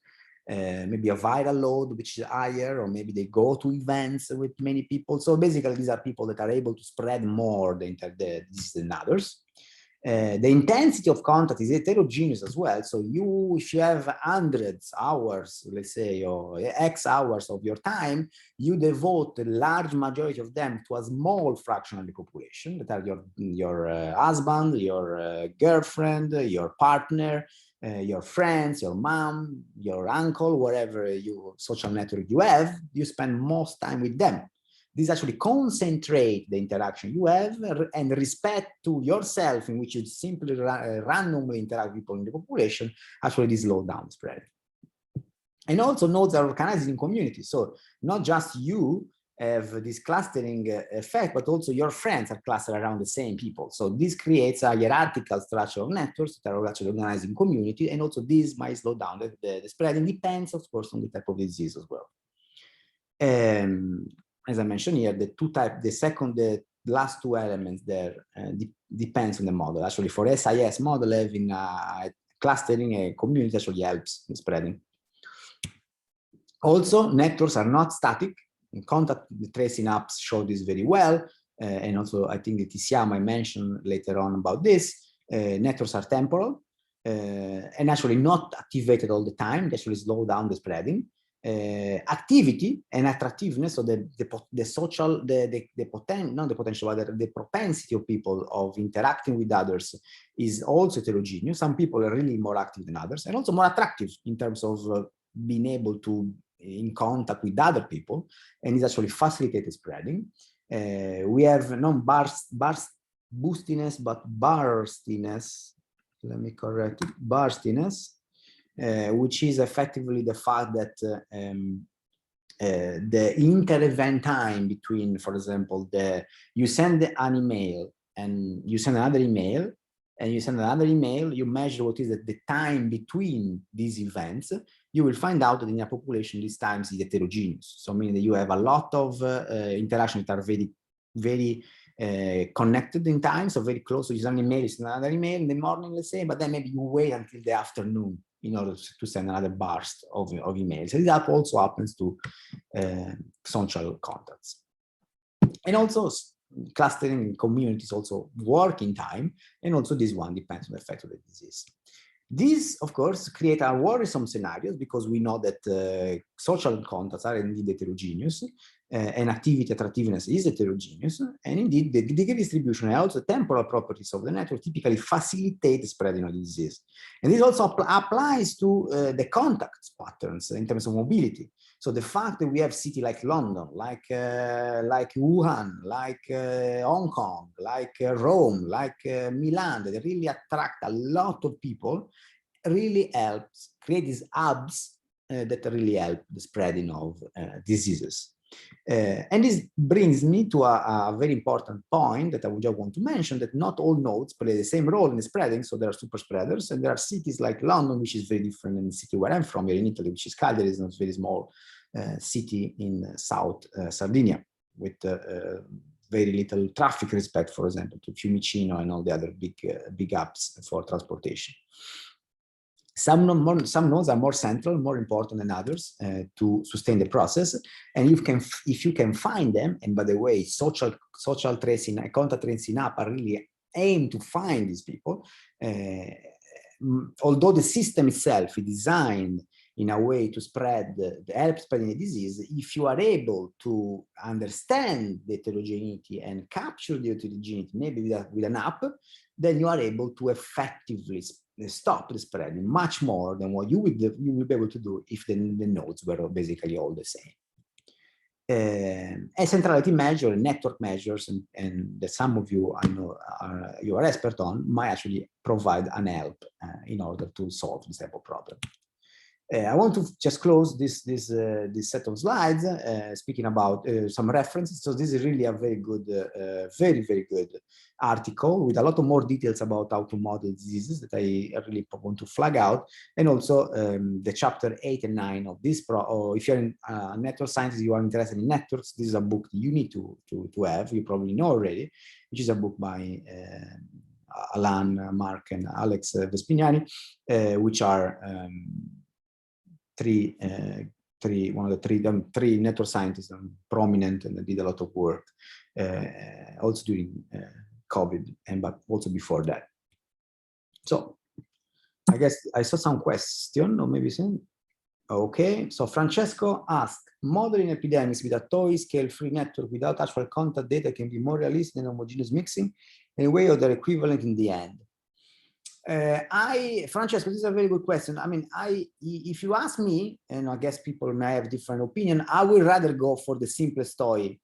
S1: maybe a viral load, which is higher, or maybe they go to events with many people. So basically, these are people that are able to spread more than others. The intensity of contact is heterogeneous as well. So if you have hundreds hours, let's say, or X hours of your time, you devote the large majority of them to a small fraction of the population, that are your husband, your girlfriend, your partner, your friends, your mom, your uncle, whatever social network you have, you spend most time with them. This actually concentrate the interaction you have, and respect to yourself, in which you simply randomly interact with people in the population, actually this slows down spread. And also nodes are organized in communities. So not just you have this clustering effect, but also your friends are clustered around the same people. So this creates a hierarchical structure of networks that are actually organized in community. And also this might slow down the spreading. Depends, of course, on the type of disease as well. As I mentioned here, the last two elements there depends on the model. Actually, for SIS model, having clustering a community actually helps in spreading. Also, networks are not static. In contact tracing apps show this very well. And also, I think the TCA might mention later on about this. Networks are temporal and actually not activated all the time. They actually slow down the spreading. activity and attractiveness, so the social, not the potential, but the propensity of people of interacting with others is also heterogeneous. Some people are really more active than others, and also more attractive in terms of being able to in contact with other people, and it's actually facilitated spreading. We have boostiness, but burstiness. Let me correct it. Burstiness. Which is effectively the fact that the inter-event time between, for example, you send an email and you send another email, and you send another email, you measure what is the time between these events, you will find out that in a population, these times is heterogeneous. So meaning that you have a lot of interactions that are very, very connected in time, so very close. So you send an email, you send another email in the morning, let's say, but then maybe you wait until the afternoon in order to send another burst of emails. And that also happens to social contacts. And also clustering communities also work in time, and also this one depends on the effect of the disease. These, of course, create our worrisome scenarios because we know that social contacts are indeed heterogeneous, and activity attractiveness is heterogeneous, and indeed the degree distribution and also temporal properties of the network typically facilitate the spreading of the disease. And this also applies to the contact patterns in terms of mobility. So the fact that we have cities like London, like Wuhan, like Hong Kong, like Rome, like Milan, that really attract a lot of people, really helps create these hubs that really help the spreading of diseases. And this brings me to a very important point that I would just want to mention, that not all nodes play the same role in the spreading. So there are super spreaders, and there are cities like London, which is very different than the city where I'm from, here in Italy, which is Cagliari, is a very small city in South Sardinia, with very little traffic respect, for example, to Fiumicino and all the other big hubs for transportation. Some nodes are more central, more important than others to sustain the process. And if you can find them, and by the way, social tracing, contact tracing app are really aimed to find these people. Although the system itself is designed in a way to help spreading the disease, if you are able to understand the heterogeneity and capture the heterogeneity, maybe with an app, then you are able to effectively stop the spreading much more than what you would be able to do if the nodes were basically all the same. A centrality measure, network measures, and that some of you I know you are expert on, might actually provide an help in order to solve this type of problem. I want to just close this set of slides speaking about some references. So this is really a very good, very good article with a lot of more details about how to model diseases that I really want to flag out, and also the chapter 8 and 9 of this. Or if you're a network scientist, you are interested in networks, this is a book you need to have. You probably know already, which is a book by Alan, Mark, and Alex Vespignani, which are three network scientists, prominent, and did a lot of work also during COVID, but also before that. So I guess I saw some question, or maybe some. Okay, so Francesco asked, modeling epidemics with a toy scale-free network without actual contact data can be more realistic than homogeneous mixing in a way, or they're equivalent in the end? Francesco, this is a very good question. I mean, if you ask me, and I guess people may have different opinion, I would rather go for the simplest toy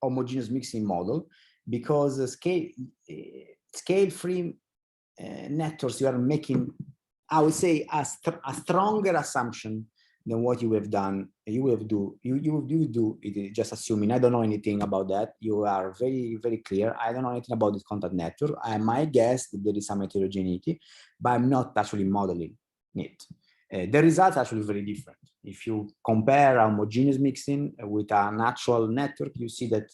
S1: homogeneous mixing model, because scale-free networks, you are making, I would say, a stronger assumption than what you have done. You will do it just assuming. I don't know anything about that. You are very, very clear. I don't know anything about this contact network. I might guess that there is some heterogeneity, but I'm not actually modeling it. The results are actually very different. If you compare homogeneous mixing with an actual network, you see that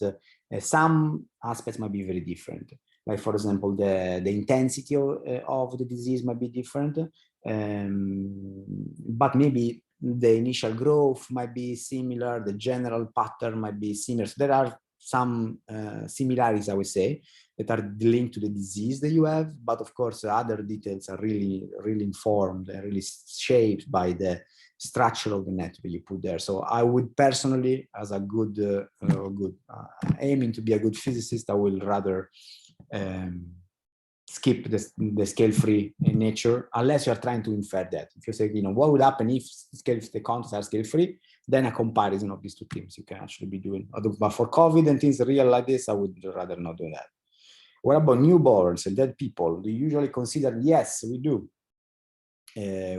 S1: some aspects might be very different. Like, for example, the intensity of the disease might be different, but maybe the initial growth might be similar, the general pattern might be similar. So there are some similarities, I would say, that are linked to the disease that you have, but of course other details are really informed and really shaped by the structure of the network you put there. So I would personally, as a good aiming to be a good physicist, I will rather skip the scale-free in nature, unless you are trying to infer that. If you say, what would happen if the contours are scale-free, then a comparison of these two things you can actually be doing. But for COVID and things real like this, I would rather not do that. What about newborns and dead people? Do you usually consider? Yes, we do.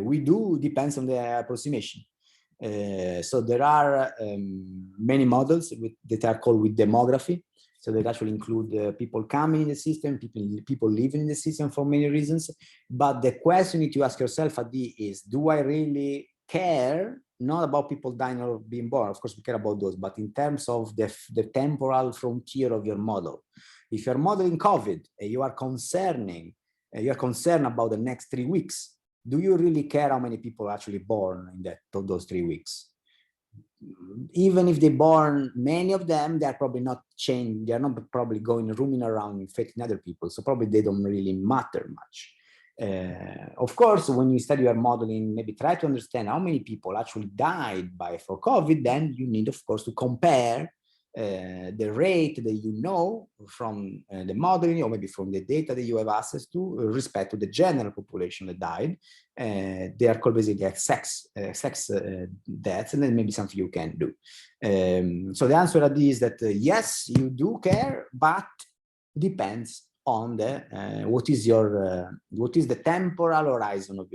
S1: We do, depends on the approximation. So there are many models that are called with demography. So they actually include people coming in the system, people living in the system for many reasons. But the question you need to ask yourself, Adi, is, do I really care? Not about people dying or being born, of course we care about those, but in terms of the temporal frontier of your model. If you're modeling COVID and you are concerned about the next 3 weeks, do you really care how many people are actually born in those 3 weeks? Even if they born, many of them, they're probably not changed. They're not probably roaming around infecting other people. So probably they don't really matter much. Of course, when you study your modeling, maybe try to understand how many people actually died for COVID, then you need, of course, to compare the rate that you know from the modeling, or maybe from the data that you have access to, respect to the general population that died. They are called basically sex deaths, and then maybe something you can do. So the answer to this is that yes, you do care, but depends on what is the temporal horizon of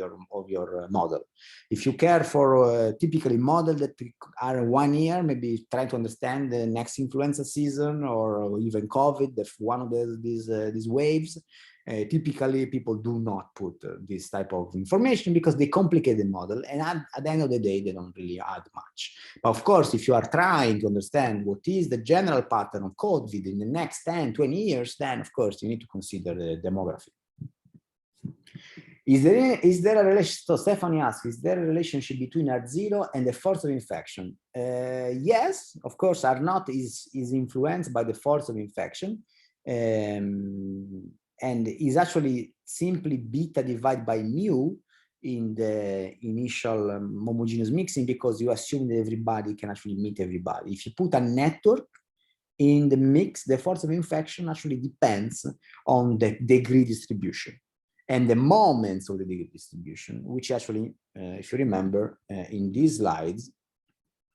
S1: your model. If you care for typically models that are 1 year, maybe try to understand the next influenza season or even COVID, one of these waves. Typically, people do not put this type of information because they complicate the model, and at the end of the day, they don't really add much. But of course, if you are trying to understand what is the general pattern of COVID in the next 10, 20 years, then of course, you need to consider the demography. Is there a relation? So Stephanie asks, is there a relationship between R0 and the force of infection? Yes, of course, R0 is influenced by the force of infection. And is actually simply beta divided by mu in the initial homogeneous mixing, because you assume that everybody can actually meet everybody. If you put a network in the mix, the force of infection actually depends on the degree distribution and the moments of the degree distribution, which actually, if you remember, in these slides,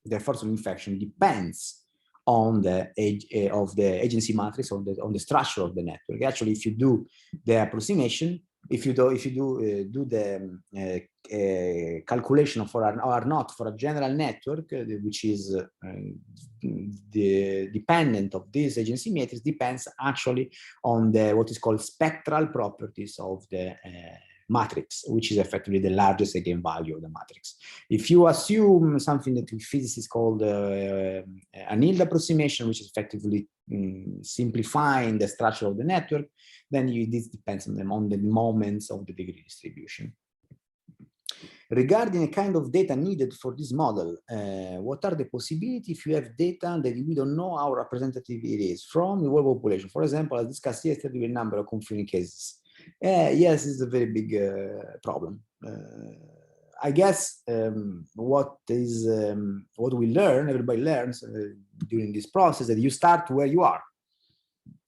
S1: the force of infection depends on the agency matrix, on the structure of the network. Actually, if you do the approximation, if you do the calculation for R0 for a general network, which is the dependent of this agency matrix, depends actually on what is called spectral properties of the matrix, which is effectively the largest eigenvalue of the matrix. If you assume something that physicists call an yield approximation, which is effectively simplifying the structure of the network, then this depends on the moments of the degree distribution. Regarding the kind of data needed for this model, what are the possibilities if you have data that we don't know how representative it is from the world population? For example, as discussed yesterday, with a number of confirming cases. Yes, it's a very big problem. I guess what we learn, everybody learns during this process, that you start where you are.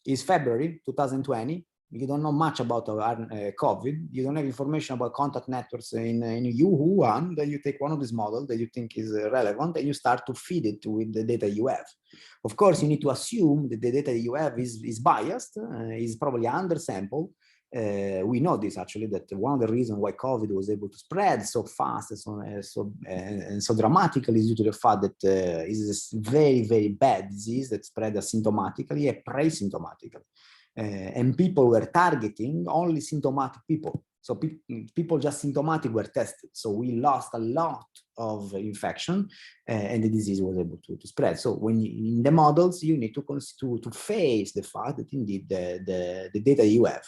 S1: It's February 2020. You don't know much about COVID. You don't have information about contact networks in Wuhan. Then you take one of these models that you think is relevant, and you start to feed it with the data you have. Of course, you need to assume that the data you have is biased, is probably undersampled. We know this actually, that one of the reasons why COVID was able to spread so fast and so dramatically is due to the fact that it's a very, very bad disease that spread asymptomatically and pre-symptomatically. And people were targeting only symptomatic people. So people just symptomatic were tested. So we lost a lot of infection and the disease was able to spread. So when in the models, you need to face the fact that indeed the data you have,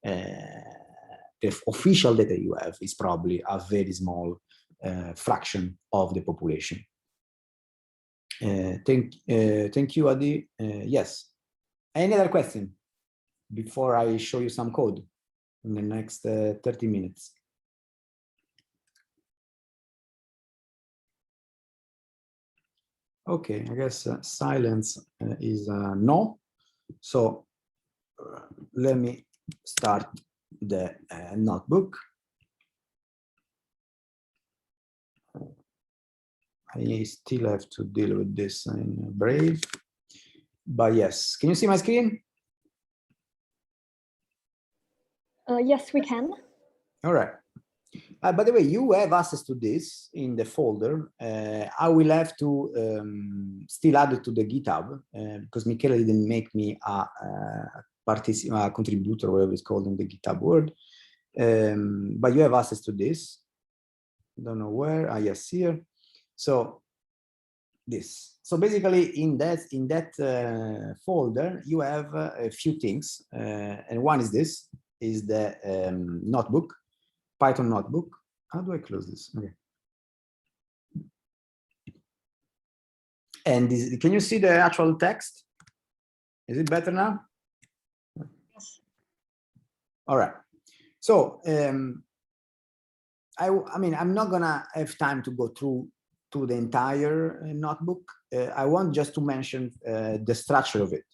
S1: the official data you have, is probably a very small fraction of the population. Thank you, Adi. Yes. Any other question? before I show you some code in the next 30 minutes. Okay, I guess silence is no. So let me start the notebook. I still have to deal with this in Brave, but yes, can you see my screen?
S2: Yes, we can.
S1: All right. By the way, you have access to this in the folder. I will have to still add it to the GitHub because Nicola didn't make me a contributor, whatever it's called in the GitHub word. But you have access to this. Don't know where. Ah, yes, here. So this. So basically, in that folder, you have a few things, and one is this: is the notebook, Python notebook. How do I close this? Okay. And this, can you see the actual text? Is it better now?
S2: Yes.
S1: All right. So I mean, I'm not gonna have time to go through to the entire notebook. I want just to mention the structure of it.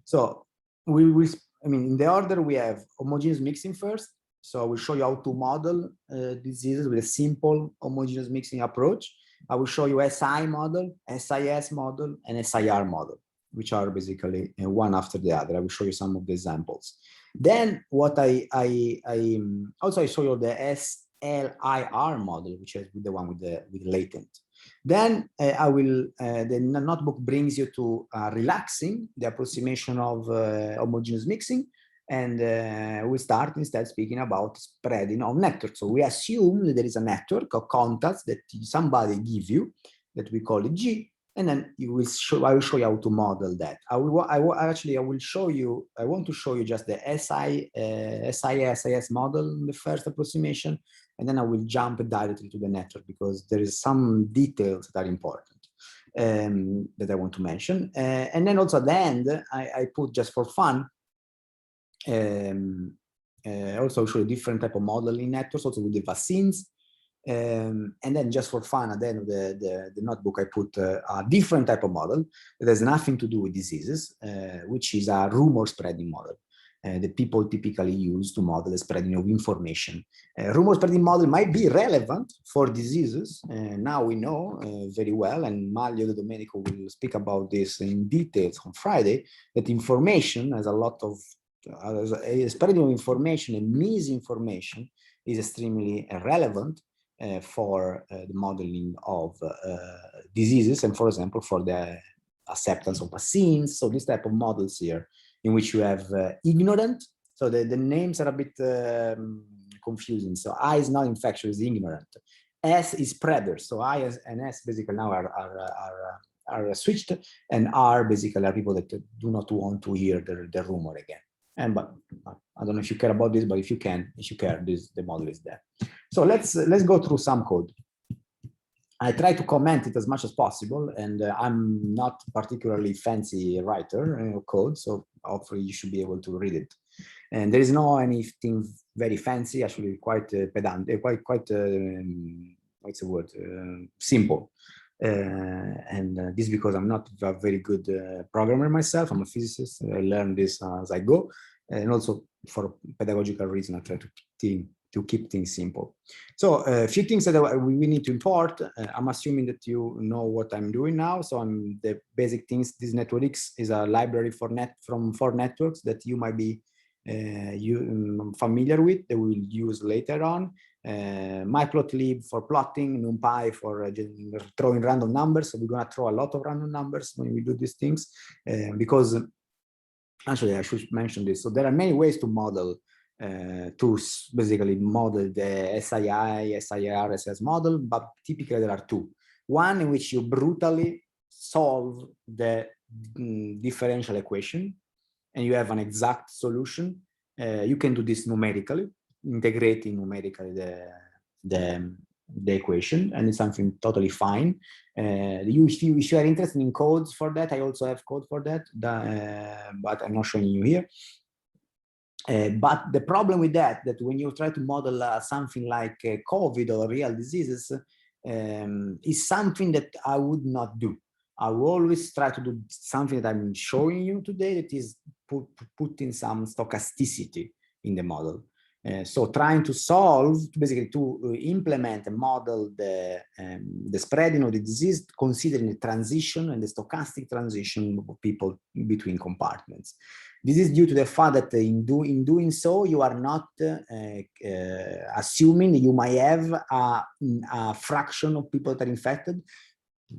S1: So we will, I mean, in the order we have homogeneous mixing first. So I will show you how to model diseases with a simple homogeneous mixing approach. I will show you SI model, SIS model, and SIR model, which are basically one after the other. I will show you some of the examples. Then what I also show you the SLIR model, which is the one with the latent. Then the notebook brings you to relaxing the approximation of homogeneous mixing, and we start instead speaking about spreading of networks. So we assume that there is a network of contacts that somebody give you, that we call it G, and then I will show you how to model that. I will show you. I want to show you just the SIS model in the first approximation, and then I will jump directly to the network because there is some details that are important that I want to mention. And then also at the end, I put just for fun. Also show a different type of model in networks, also with the vaccines. And then just for fun, at the end of the notebook, I put a different type of model that has nothing to do with diseases, which is a rumor spreading model that people typically use to model the spreading of information. Rumor spreading model might be relevant for diseases. Now we know very well, and Maglio De Domenico will speak about this in details on Friday, that information has a lot of spreading of information and misinformation is extremely relevant for the modeling of diseases, and for example, for the acceptance of vaccines. So this type of models here, in which you have ignorant. So the names are a bit confusing. So I is not infectious, is ignorant. S is spreader. So I and S basically now are switched, and R basically are people that do not want to hear the rumor again. But I don't know if you care about this, but if you care, the model is there. So let's go through some code. I try to comment it as much as possible, and I'm not particularly fancy writer of code, so hopefully you should be able to read it. And there is no anything very fancy, actually quite pedantic, quite what's the word? Simple. And this is because I'm not a very good programmer myself. I'm a physicist. I learn this as I go, and also for pedagogical reason, I try to keep things simple. So a few things that we need to import. I'm assuming that you know what I'm doing now. So the basic things. This NetworkX is a library for networks that you might be familiar with, that we will use later on. Matplotlib for plotting, NumPy for throwing random numbers. So we're going to throw a lot of random numbers when we do these things, because actually I should mention this. So there are many ways to model, to basically model the SII, SIR, SS model, but typically there are two. One in which you brutally solve the differential equation, and you have an exact solution. You can do this numerically, integrating numerically the equation, and it's something totally fine. If you are interested in codes for that, I also have code for that, but I'm not showing you here. But the problem with that when you try to model something like COVID or real diseases, is something that I would not do. I will always try to do something that I'm showing you today, that is putting some stochasticity in the model. So trying to solve, basically to implement and model the spreading of the disease, considering the transition and the stochastic transition of people between compartments. This is due to the fact that in doing so, you are not assuming you might have a fraction of people that are infected.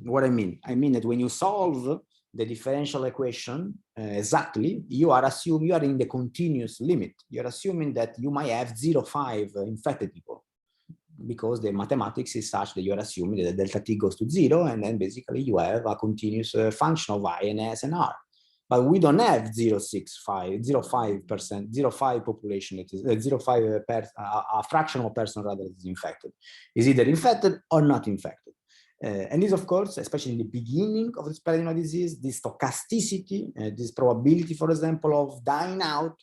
S1: What I mean that when you solve the differential equation exactly, you are assuming you are in the continuous limit. You're assuming that you might have 0.5 infected people, because the mathematics is such that you're assuming that the delta t goes to 0, and then basically you have a continuous function of I and S and R. But we don't have 0.5 population, it is 0.5 a fraction of a person rather is infected. Is either infected or not infected. And this, of course, especially in the beginning of the spreading of disease, this stochasticity, this probability, for example, of dying out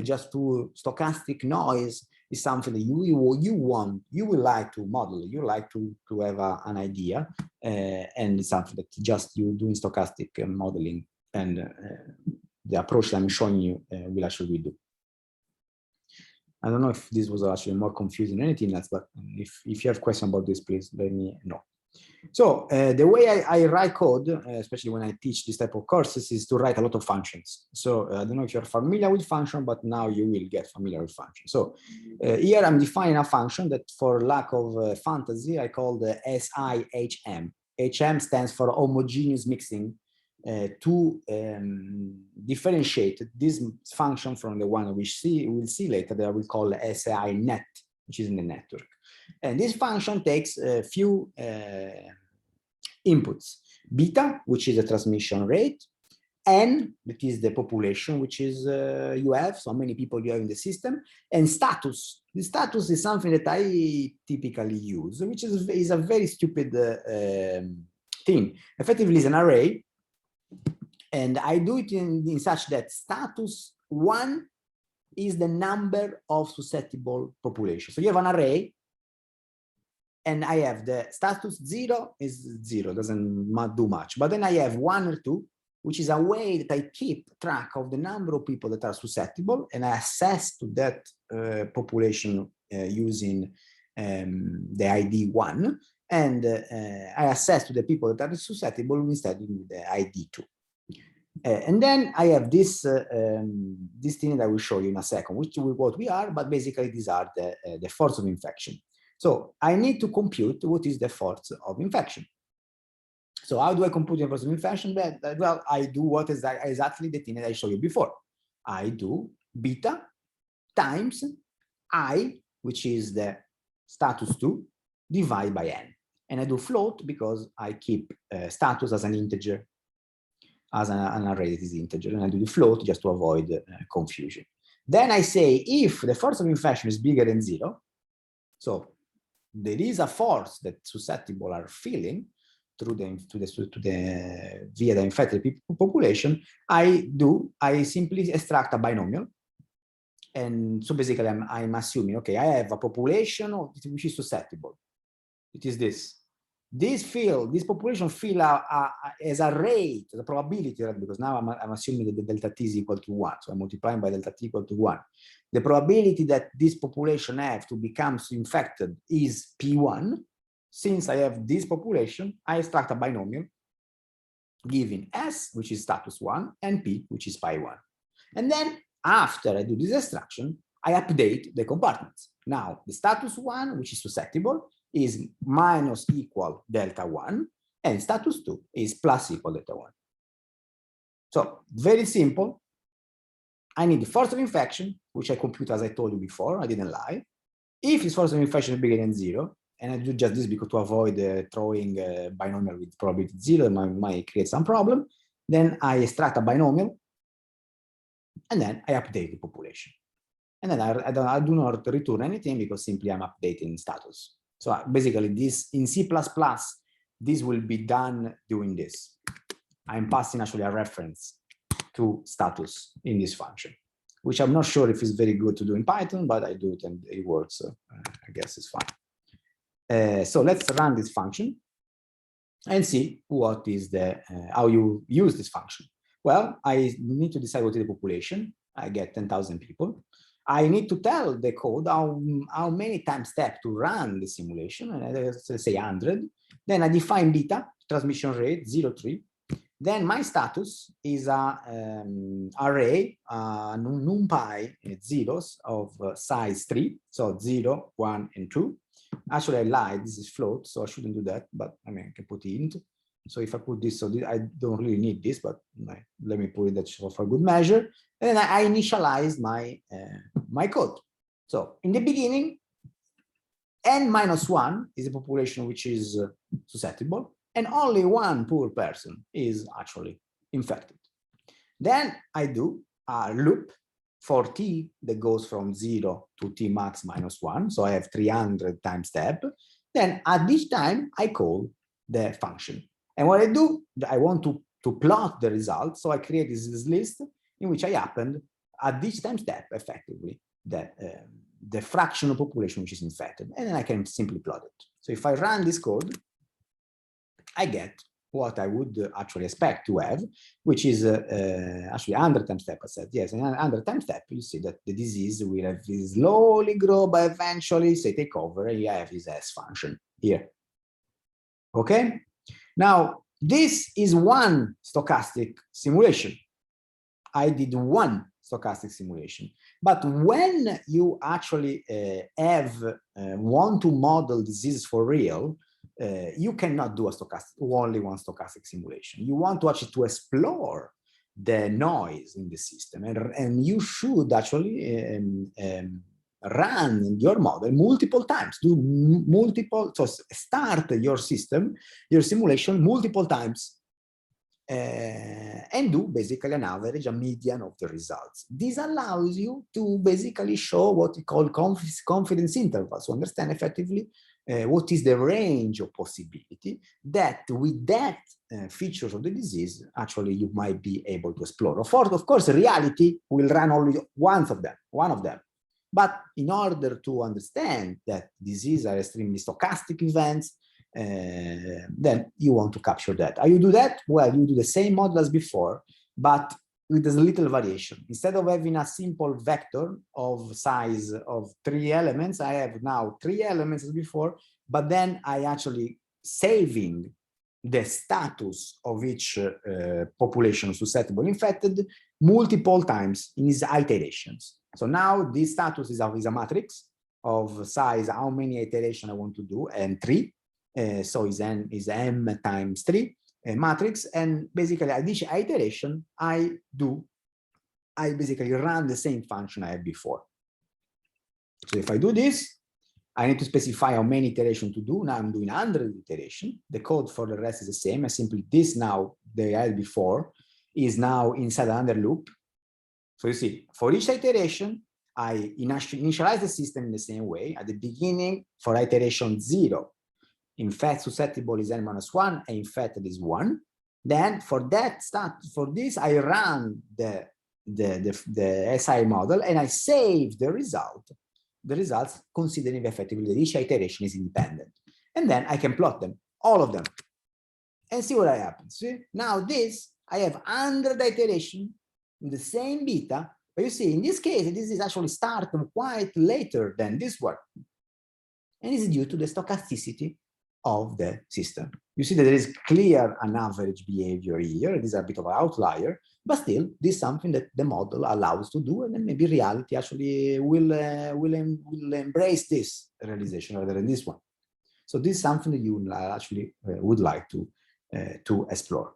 S1: just to stochastic noise is something that you will like to model, you like to have an idea, and it's something that just you doing stochastic modeling and the approach that I'm showing you will actually do. I don't know if this was actually more confusing than anything else, but if you have questions about this, please let me know. So the way I write code, especially when I teach this type of courses, is to write a lot of functions. So I don't know if you're familiar with function, but now you will get familiar with function. So here I'm defining a function that, for lack of fantasy, I call the SIHM. HM stands for homogeneous mixing, to differentiate this function from the one we'll see later, that I will call SI net, which is in the network. And this function takes a few inputs: beta, which is the transmission rate; n, that is the population, which is you have, so how many people you have in the system; and status. The status is something that I typically use, which is a very stupid thing. Effectively, it's an array, and I do it in such that status 1 is the number of susceptible population. So you have an array, and I have the status 0 is 0, doesn't do much. But then I have 1 or 2, which is a way that I keep track of the number of people that are susceptible, and I assess to that population using the ID 1, and I assess to the people that are susceptible instead with the ID 2. And then I have this this thing that I will show you in a second, which is what we are, but basically these are the force of infection. So I need to compute what is the force of infection. So how do I compute the force of infection? Well, I do what is exactly the thing that I showed you before. I do beta times I, which is the status 2, divided by n. And I do float because I keep status as an integer, as an array that is integer, and I do the float just to avoid confusion. Then I say if the force of infection is bigger than 0, so there is a force that susceptible are feeling through via the infected population, I simply extract a binomial. And so basically I'm assuming, okay, I have a population which is susceptible. It is this. This population feel as a rate, the probability, right? Because now I'm assuming that the delta t is equal to 1. So I'm multiplying by delta t equal to 1. The probability that this population have to become infected is P1. Since I have this population, I extract a binomial giving S, which is status 1, and P, which is pi 1. And then after I do this extraction, I update the compartments. Now, the status 1, which is susceptible, is minus equal delta 1, and status 2 is plus equal delta 1. So very simple. I need the force of infection, which I compute as I told you before, I didn't lie. If this force of infection is bigger than 0, and I do just this because to avoid throwing a binomial with probability 0, might create some problem, then I extract a binomial, and then I update the population. And then I do not return anything because simply I'm updating status. So basically this in C++, this will be done doing this. I'm passing actually a reference to status in this function. which I'm not sure if it's very good to do in Python, but I do it and it works. So I guess it's fine. So let's run this function and see what is the how you use this function. Well, I need to decide what is the population. I get 10,000 people. I need to tell the code how many time steps to run the simulation, and let's say 100. Then I define beta, transmission rate, 0, 3. Then my status is a array, numpy zeros of size 3, so 0, 1, and 2. Actually, I lied, this is float, so I shouldn't do that, but I mean, I can put int. So if I put this, so I don't really need this, but let me put it that for good measure. And then I initialize my, my code. So in the beginning, n-1 is a population which is susceptible, and only one poor person is actually infected. Then I do a loop for t that goes from 0 to t max -1. So I have 300 time step. Then at each time I call the function. And what I do, I want to plot the results. So I create this list in which I append at each time step effectively the fractional population which is infected. And then I can simply plot it. So if I run this code, I get what I would actually expect to have, which is actually 100 time step. I said, yes, and 100 time step, you see that the disease will have slowly grow, but eventually say take over, and you have this S function here. Okay? Now, this is one stochastic simulation. I did one stochastic simulation. But when you actually want to model diseases for real, you cannot do a stochastic, only one stochastic simulation. You want to actually to explore the noise in the system, and you should actually run your model multiple times, do multiple, so start your system, your simulation multiple times, and do basically an average, a median of the results. This allows you to basically show what we call confidence intervals, to understand effectively what is the range of possibility that with that features of the disease, actually you might be able to explore. Of course, reality will run only one of them. But in order to understand that diseases are extremely stochastic events, then you want to capture that. How you do that? Well, you do the same model as before, but with a little variation. Instead of having a simple vector of size of 3 elements, I have now 3 elements as before, but then I actually saving the status of each population susceptible infected multiple times in its iterations. So now this status is a matrix of size, how many iterations I want to do, and 3. So is m times 3 matrix, and basically at each iteration I basically run the same function I had before. So if I do this, I need to specify how many iterations to do. Now I'm doing 100 iterations. The code for the rest is the same. I simply this now that I had before is now inside another loop. So you see, for each iteration, I initialize the system in the same way. At the beginning, for iteration 0, infect susceptible is n-1, and infected is 1. Then for this, I run the SI model and I save the results considering effectively that each iteration is independent. And then I can plot them, all of them, and see what happens. See? Now this, I have 100 iterations in the same beta, but you see, in this case, this is actually starting quite later than this one. And this is due to the stochasticity of the system. You see that there is clear an average behavior here. It is a bit of an outlier, but still, this is something that the model allows to do, and then maybe reality actually will embrace this realization rather than this one. So this is something that you actually would like to explore.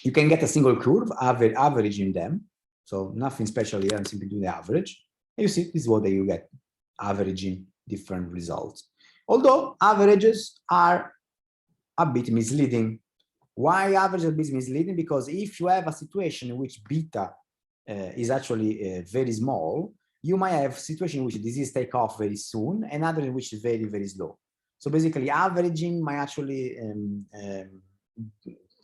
S1: You can get a single curve, averaging them. So nothing special here, I'm simply doing the average. And you see, this is what you get, averaging different results. Although averages are a bit misleading. Why averages are a bit misleading? Because if you have a situation in which beta is actually very small, you might have a situation in which disease take off very soon, and other in which is very, very slow. So basically, averaging might actually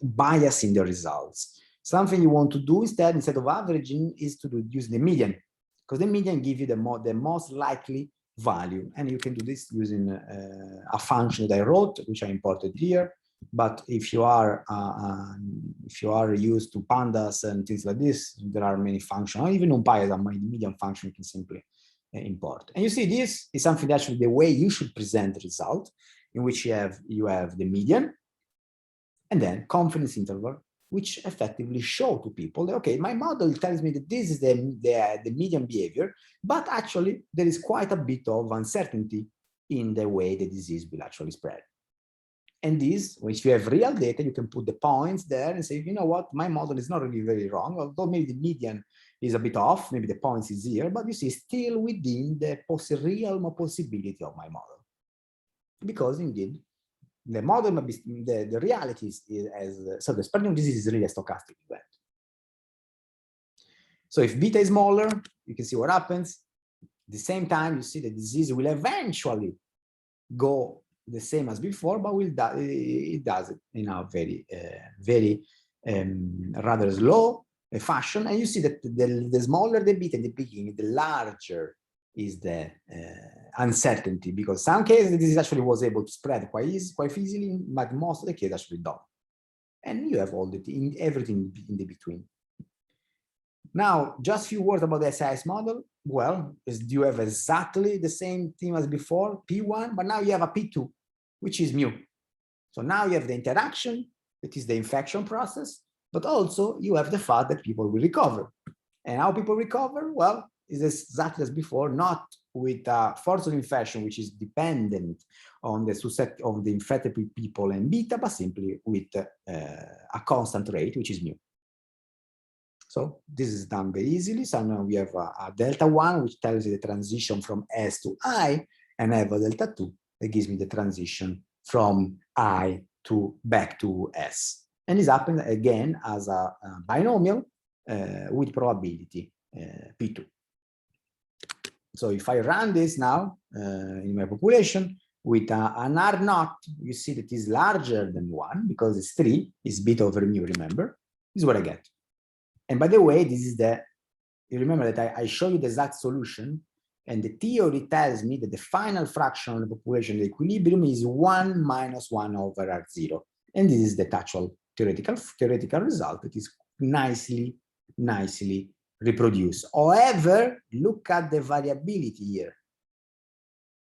S1: bias in the results. Something you want to do instead of averaging is to use the median, because the median gives you the most likely value. And you can do this using a function that I wrote, which I imported here. But if you are used to pandas and things like this, there are many functions. Or even NumPy as a median function you can simply import. And you see, this is something actually the way you should present the result, in which you have the median and then confidence interval, which effectively show to people that, okay, my model tells me that this is the median behavior, but actually there is quite a bit of uncertainty in the way the disease will actually spread. And this, if you have real data, you can put the points there and say, you know what, my model is not really very wrong, although maybe the median is a bit off, maybe the points is here, but you see still within the realm of possibility of my model. Because indeed, the model, the reality is so the spreading of disease is really a stochastic event. So if beta is smaller, you can see what happens. At the same time, you see the disease will eventually go the same as before, but it does it in a very rather slow fashion. And you see that the smaller the beta in the beginning, the larger is the uncertainty, because some cases the disease actually was able to spread quite easily, but most of the cases actually don't. And you have all everything in the between. Now, just a few words about the SIS model. Well, you have exactly the same thing as before, P1, but now you have a P2, which is mu. So now you have the interaction, that is the infection process, but also you have the fact that people will recover. And how people recover? Well, is exactly as before, not with a force of infection, which is dependent on the infected people and beta, but simply with a constant rate, which is mu. So this is done very easily. So now we have a delta 1, which tells you the transition from S to I, and I have a delta 2 that gives me the transition from I to back to S. And this happens again as a binomial with probability P2. So if I run this now in my population with an R naught, you see that is larger than 1 because it's 3, is beta over mu, remember? This is what I get. And by the way, this is you remember that I show you the exact solution, and the theory tells me that the final fraction of the population of the equilibrium is 1 minus 1 over R0. And this is the actual theoretical result that is nicely reproduced. However, look at the variability here.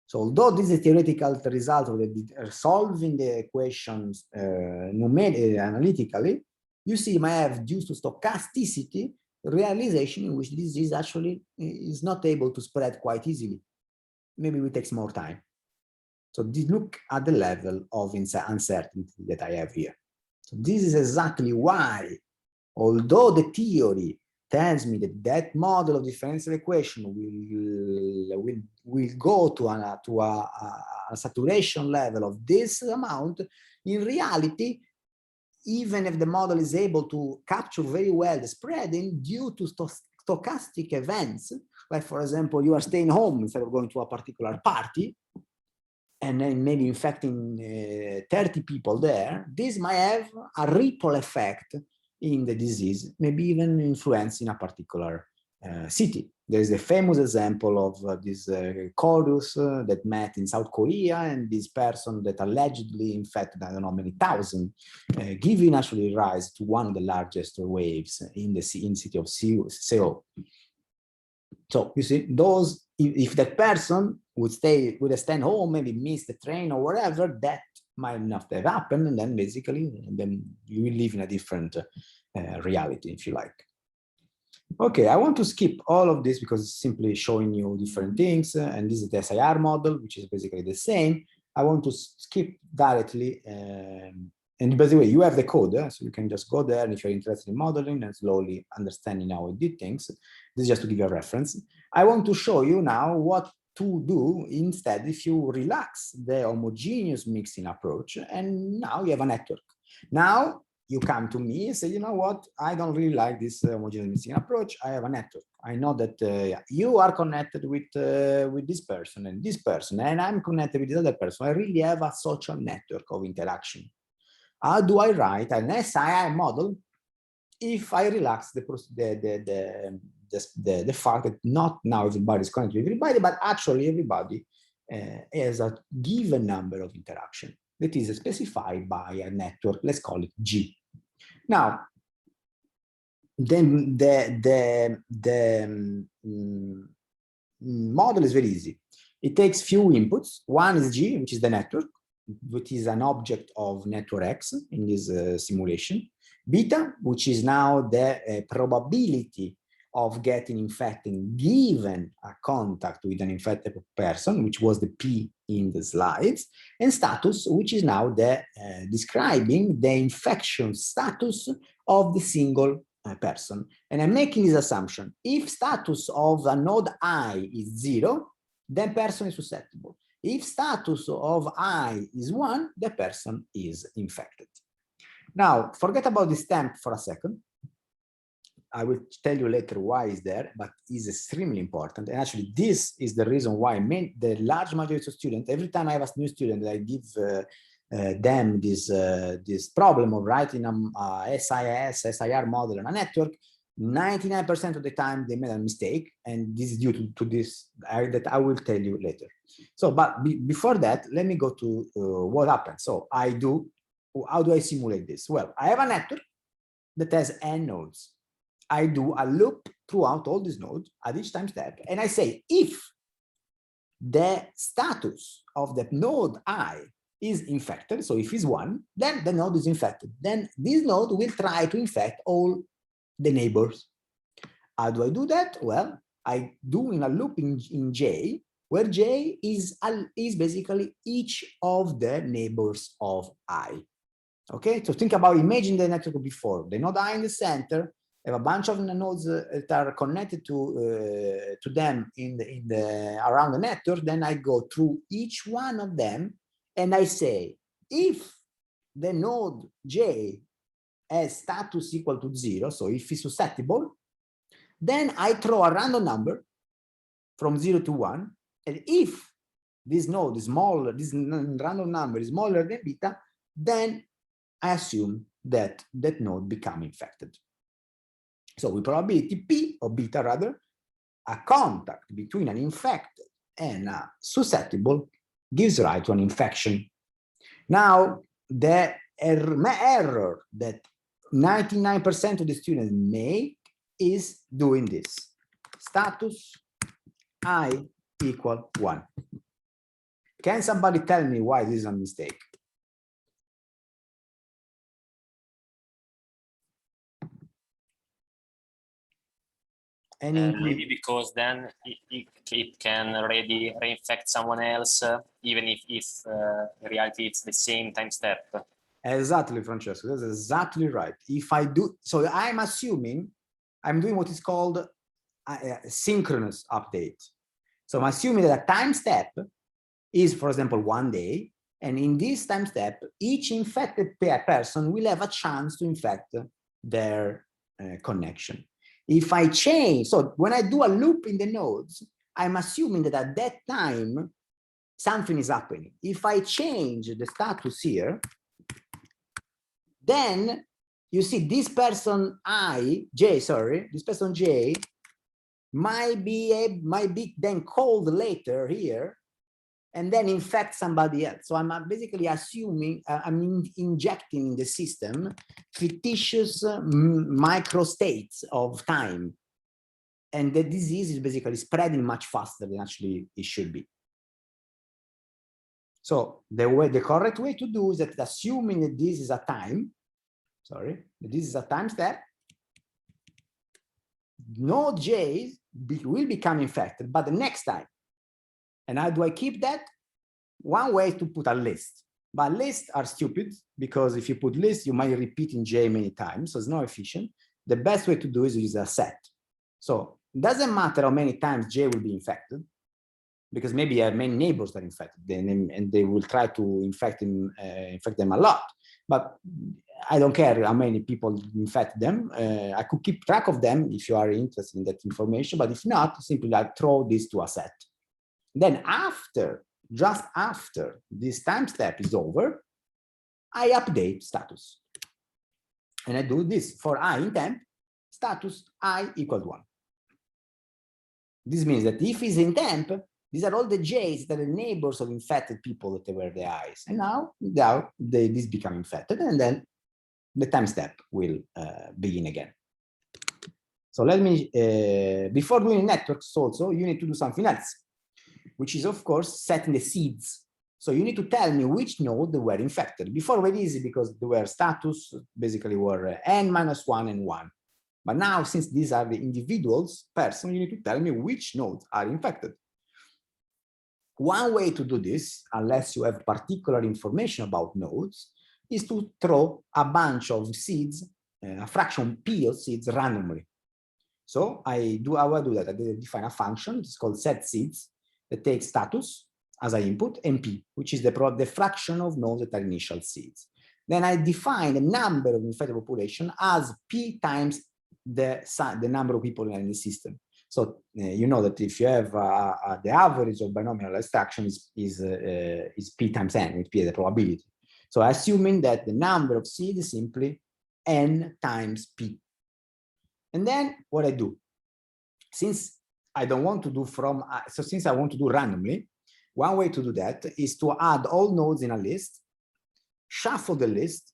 S1: So although this is a theoretical result of solving the equations analytically, you see you might have, due to stochasticity, realization in which this disease actually is not able to spread quite easily. Maybe it takes more time. So look at the level of uncertainty that I have here. So this is exactly why, although the theory tells me that that model of differential equation will go to a saturation level of this amount, in reality, even if the model is able to capture very well the spreading due to stochastic events, like for example, you are staying home instead of going to a particular party, and then maybe infecting 30 people there, this might have a ripple effect in the disease, maybe even influencing a particular city. There is a famous example of this chorus that met in South Korea, and this person that allegedly infected, I don't know, many thousand, giving actually rise to one of the largest waves in the city of Seoul. So you see, those, if that person would stay home, maybe miss the train or whatever, that might not have happened, and then basically, then you will live in a different reality, if you like. Okay, I want to skip all of this because it's simply showing you different things, and this is the SIR model, which is basically the same. I want to skip directly, and by the way, you have the code, so you can just go there, and if you're interested in modeling and slowly understanding how it did things, this is just to give you a reference. I want to show you now what to do instead if you relax the homogeneous mixing approach, and now you have a network. Now you come to me and say, you know what, I don't really like this homogeneous mixing approach. I have a network. I know that you are connected with this person, and I'm connected with this other person. I really have a social network of interaction. How do I write an SII model if I relax the fact that not now everybody is connected to everybody, but actually everybody has a given number of interaction that is specified by a network, let's call it G. Now, then the model is very easy. It takes few inputs. One is G, which is the network, which is an object of network X in this simulation. Beta, which is now the probability of getting infected given a contact with an infected person, which was the P in the slides, and status, which is now the describing the infection status of the single person. And I'm making this assumption: if status of a node I is 0, then person is susceptible. If status of I is 1, the person is infected. Now, forget about this stamp for a second. I will tell you later why it's there, but it's extremely important. And actually, this is the reason why the large majority of students, every time I have a new student, I give them this problem of writing a SIS, SIR model on a network. 99% of the time they made a mistake, and this is due to this that I will tell you later. So, but before that, let me go to what happens. So how do I simulate this? Well, I have a network that has n nodes. I do a loop throughout all these nodes at each time step, and I say if the status of the node I is infected, so if it's 1, then the node is infected. Then this node will try to infect all the neighbors. How do I do that? Well, I do in a loop in J, where J is basically each of the neighbors of I. Okay, so think about, imagine the network before. The node I in the center, have a bunch of nodes that are connected to them around the network. Then I go through each one of them, and I say, if the node J has status equal to 0, so if it's susceptible, then I throw a random number from 0 to 1, and if this node is smaller, this random number is smaller than beta, then I assume that that node become infected. So with probability P, or beta rather, a contact between an infected and a susceptible gives rise to an infection. Now, the error that 99% of the students make is doing this. Status I equal 1. Can somebody tell me why this is a mistake?
S4: Maybe because then it can already reinfect someone else, even if in reality it's the same time step.
S1: Exactly, Francesco, that's exactly right. If I do, so I'm assuming I'm doing what is called a synchronous update. So I'm assuming that a time step is, for example, 1 day, and in this time step, each infected person will have a chance to infect their connection. If I change, so when I do a loop in the nodes, I'm assuming that at that time, something is happening. If I change the status here, then you see this person this person J might be then called later here and then infect somebody else. So I'm basically assuming, I'm injecting in the system fictitious microstates of time. And the disease is basically spreading much faster than actually it should be. So the correct way to do is that assuming that this is a time, this is a time step, node J will become infected, but the next time. And how do I keep that? One way is to put a list, but lists are stupid because if you put lists, you might repeat in J many times, so it's not efficient. The best way to do is use a set. So it doesn't matter how many times J will be infected, because maybe you have many neighbors that are infected, and they will try to infect them a lot. But I don't care how many people infect them. I could keep track of them if you are interested in that information, but if not, simply I throw this to a set. Then just after this time step is over, I update status. And I do this for I in temp, status I equals 1. This means that if it's in temp, these are all the J's that are the neighbors of infected people that were the I's. And now this become infected, and then the time step will begin again. So let me, before doing networks also, you need to do something else, which is, of course, setting the seeds. So you need to tell me which node were infected. Before, very easy, because there were status, basically were n-1 and 1. But now, since these are the individuals, person, you need to tell me which nodes are infected. One way to do this, unless you have particular information about nodes, is to throw a bunch of seeds, a fraction p of seeds randomly. So how I do that? I define a function, it's called setSeeds, that takes status as an input and p, which is the fraction of nodes that are initial seeds. Then I define the number of infected population as p times the number of people in the system. So you know that if you have the average of binomial extraction is p times n, with p the probability. So assuming that the number of seeds is simply n times p. And then what I do, since I don't want to do since I want to do randomly, one way to do that is to add all nodes in a list, shuffle the list,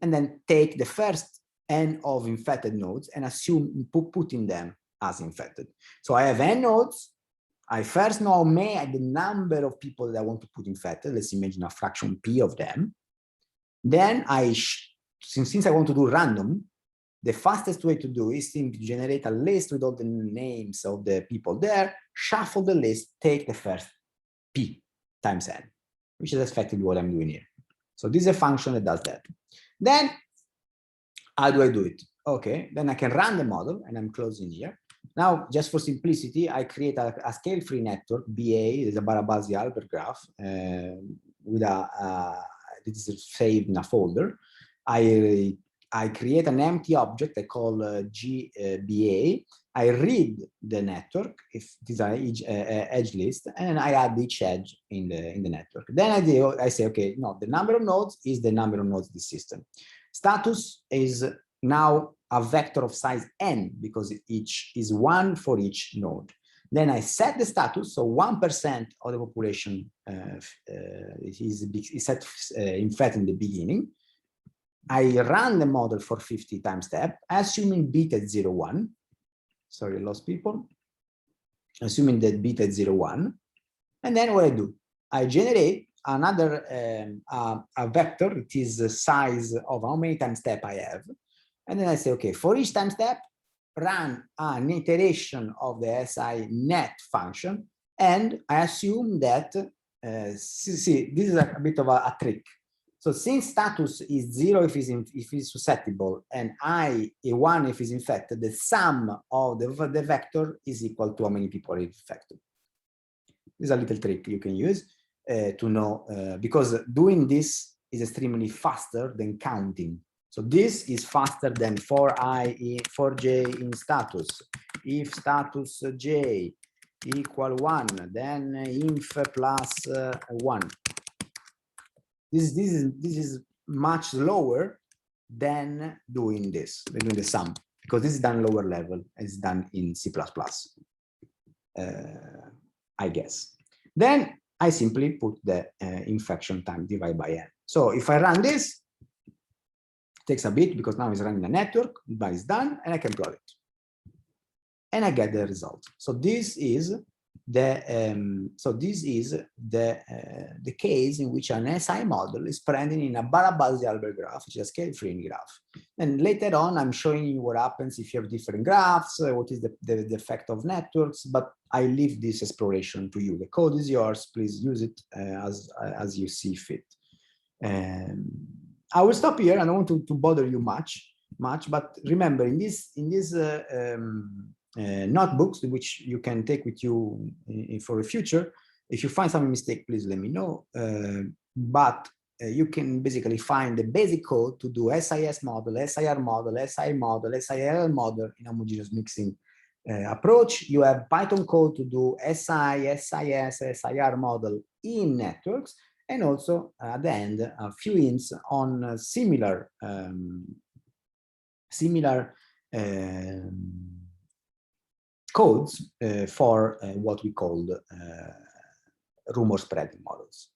S1: and then take the first n of infected nodes and assume putting them as infected. So I have n nodes. I first know the number of people that I want to put infected. Let's imagine a fraction p of them. Then since I want to do random, the fastest way to do is simply generate a list with all the names of the people there, shuffle the list, take the first p times n, which is effectively what I'm doing here. So this is a function that does that. Then how do I do it? Okay, then I can run the model, and I'm closing here. Now, just for simplicity, I create a scale-free network, BA, is a Barabasi Albert graph, with this is saved in a folder. I create an empty object I call GBA. I read the network, if these are each edge list, and I add each edge in the network. Then I say, okay, no, the number of nodes is the number of nodes in the system. Status is now a vector of size n, because each is 1 for each node. Then I set the status, so 1% of the population is set infected in the beginning. I run the model for 50 time step, assuming beta is 0, 1. Sorry, I lost people. Assuming that beta is 0, 1. And then what I do, I generate another a vector. It is the size of how many time step I have. And then I say, okay, for each time step, run an iteration of the SI net function. And I assume that, see, this is a bit of a trick. So since status is 0 if it's susceptible, and I1 if it's infected, the sum of the vector is equal to how many people are infected. This is a little trick you can use to know, because doing this is extremely faster than counting. So this is faster than for j in status. If status j equal 1, then inf plus 1. This is much slower than doing this, than doing the sum, because this is done lower level. It's done in C++, I guess. Then I simply put the infection time divided by n. So if I run this, it takes a bit because now it's running a network, but it's done, and I can plot it, and I get the result. So this is the case in which an SI model is spreading in a Barabasi Albert graph, which is a scale-free graph. And later on, I'm showing you what happens if you have different graphs, what is the effect of networks, but I leave this exploration to you. The code is yours. Please use it as you see fit. I will stop here. I don't want to bother you much, but remember, in these notebooks, which you can take with you for the future, if you find some mistake, please let me know. But you can basically find the basic code to do SIS model, SIR model, SI model, SIL model in homogeneous mixing approach. You have Python code to do SI, SIS, SIR model in networks, and also at the end, a few hints on similar similar codes for what we called rumor spreading models.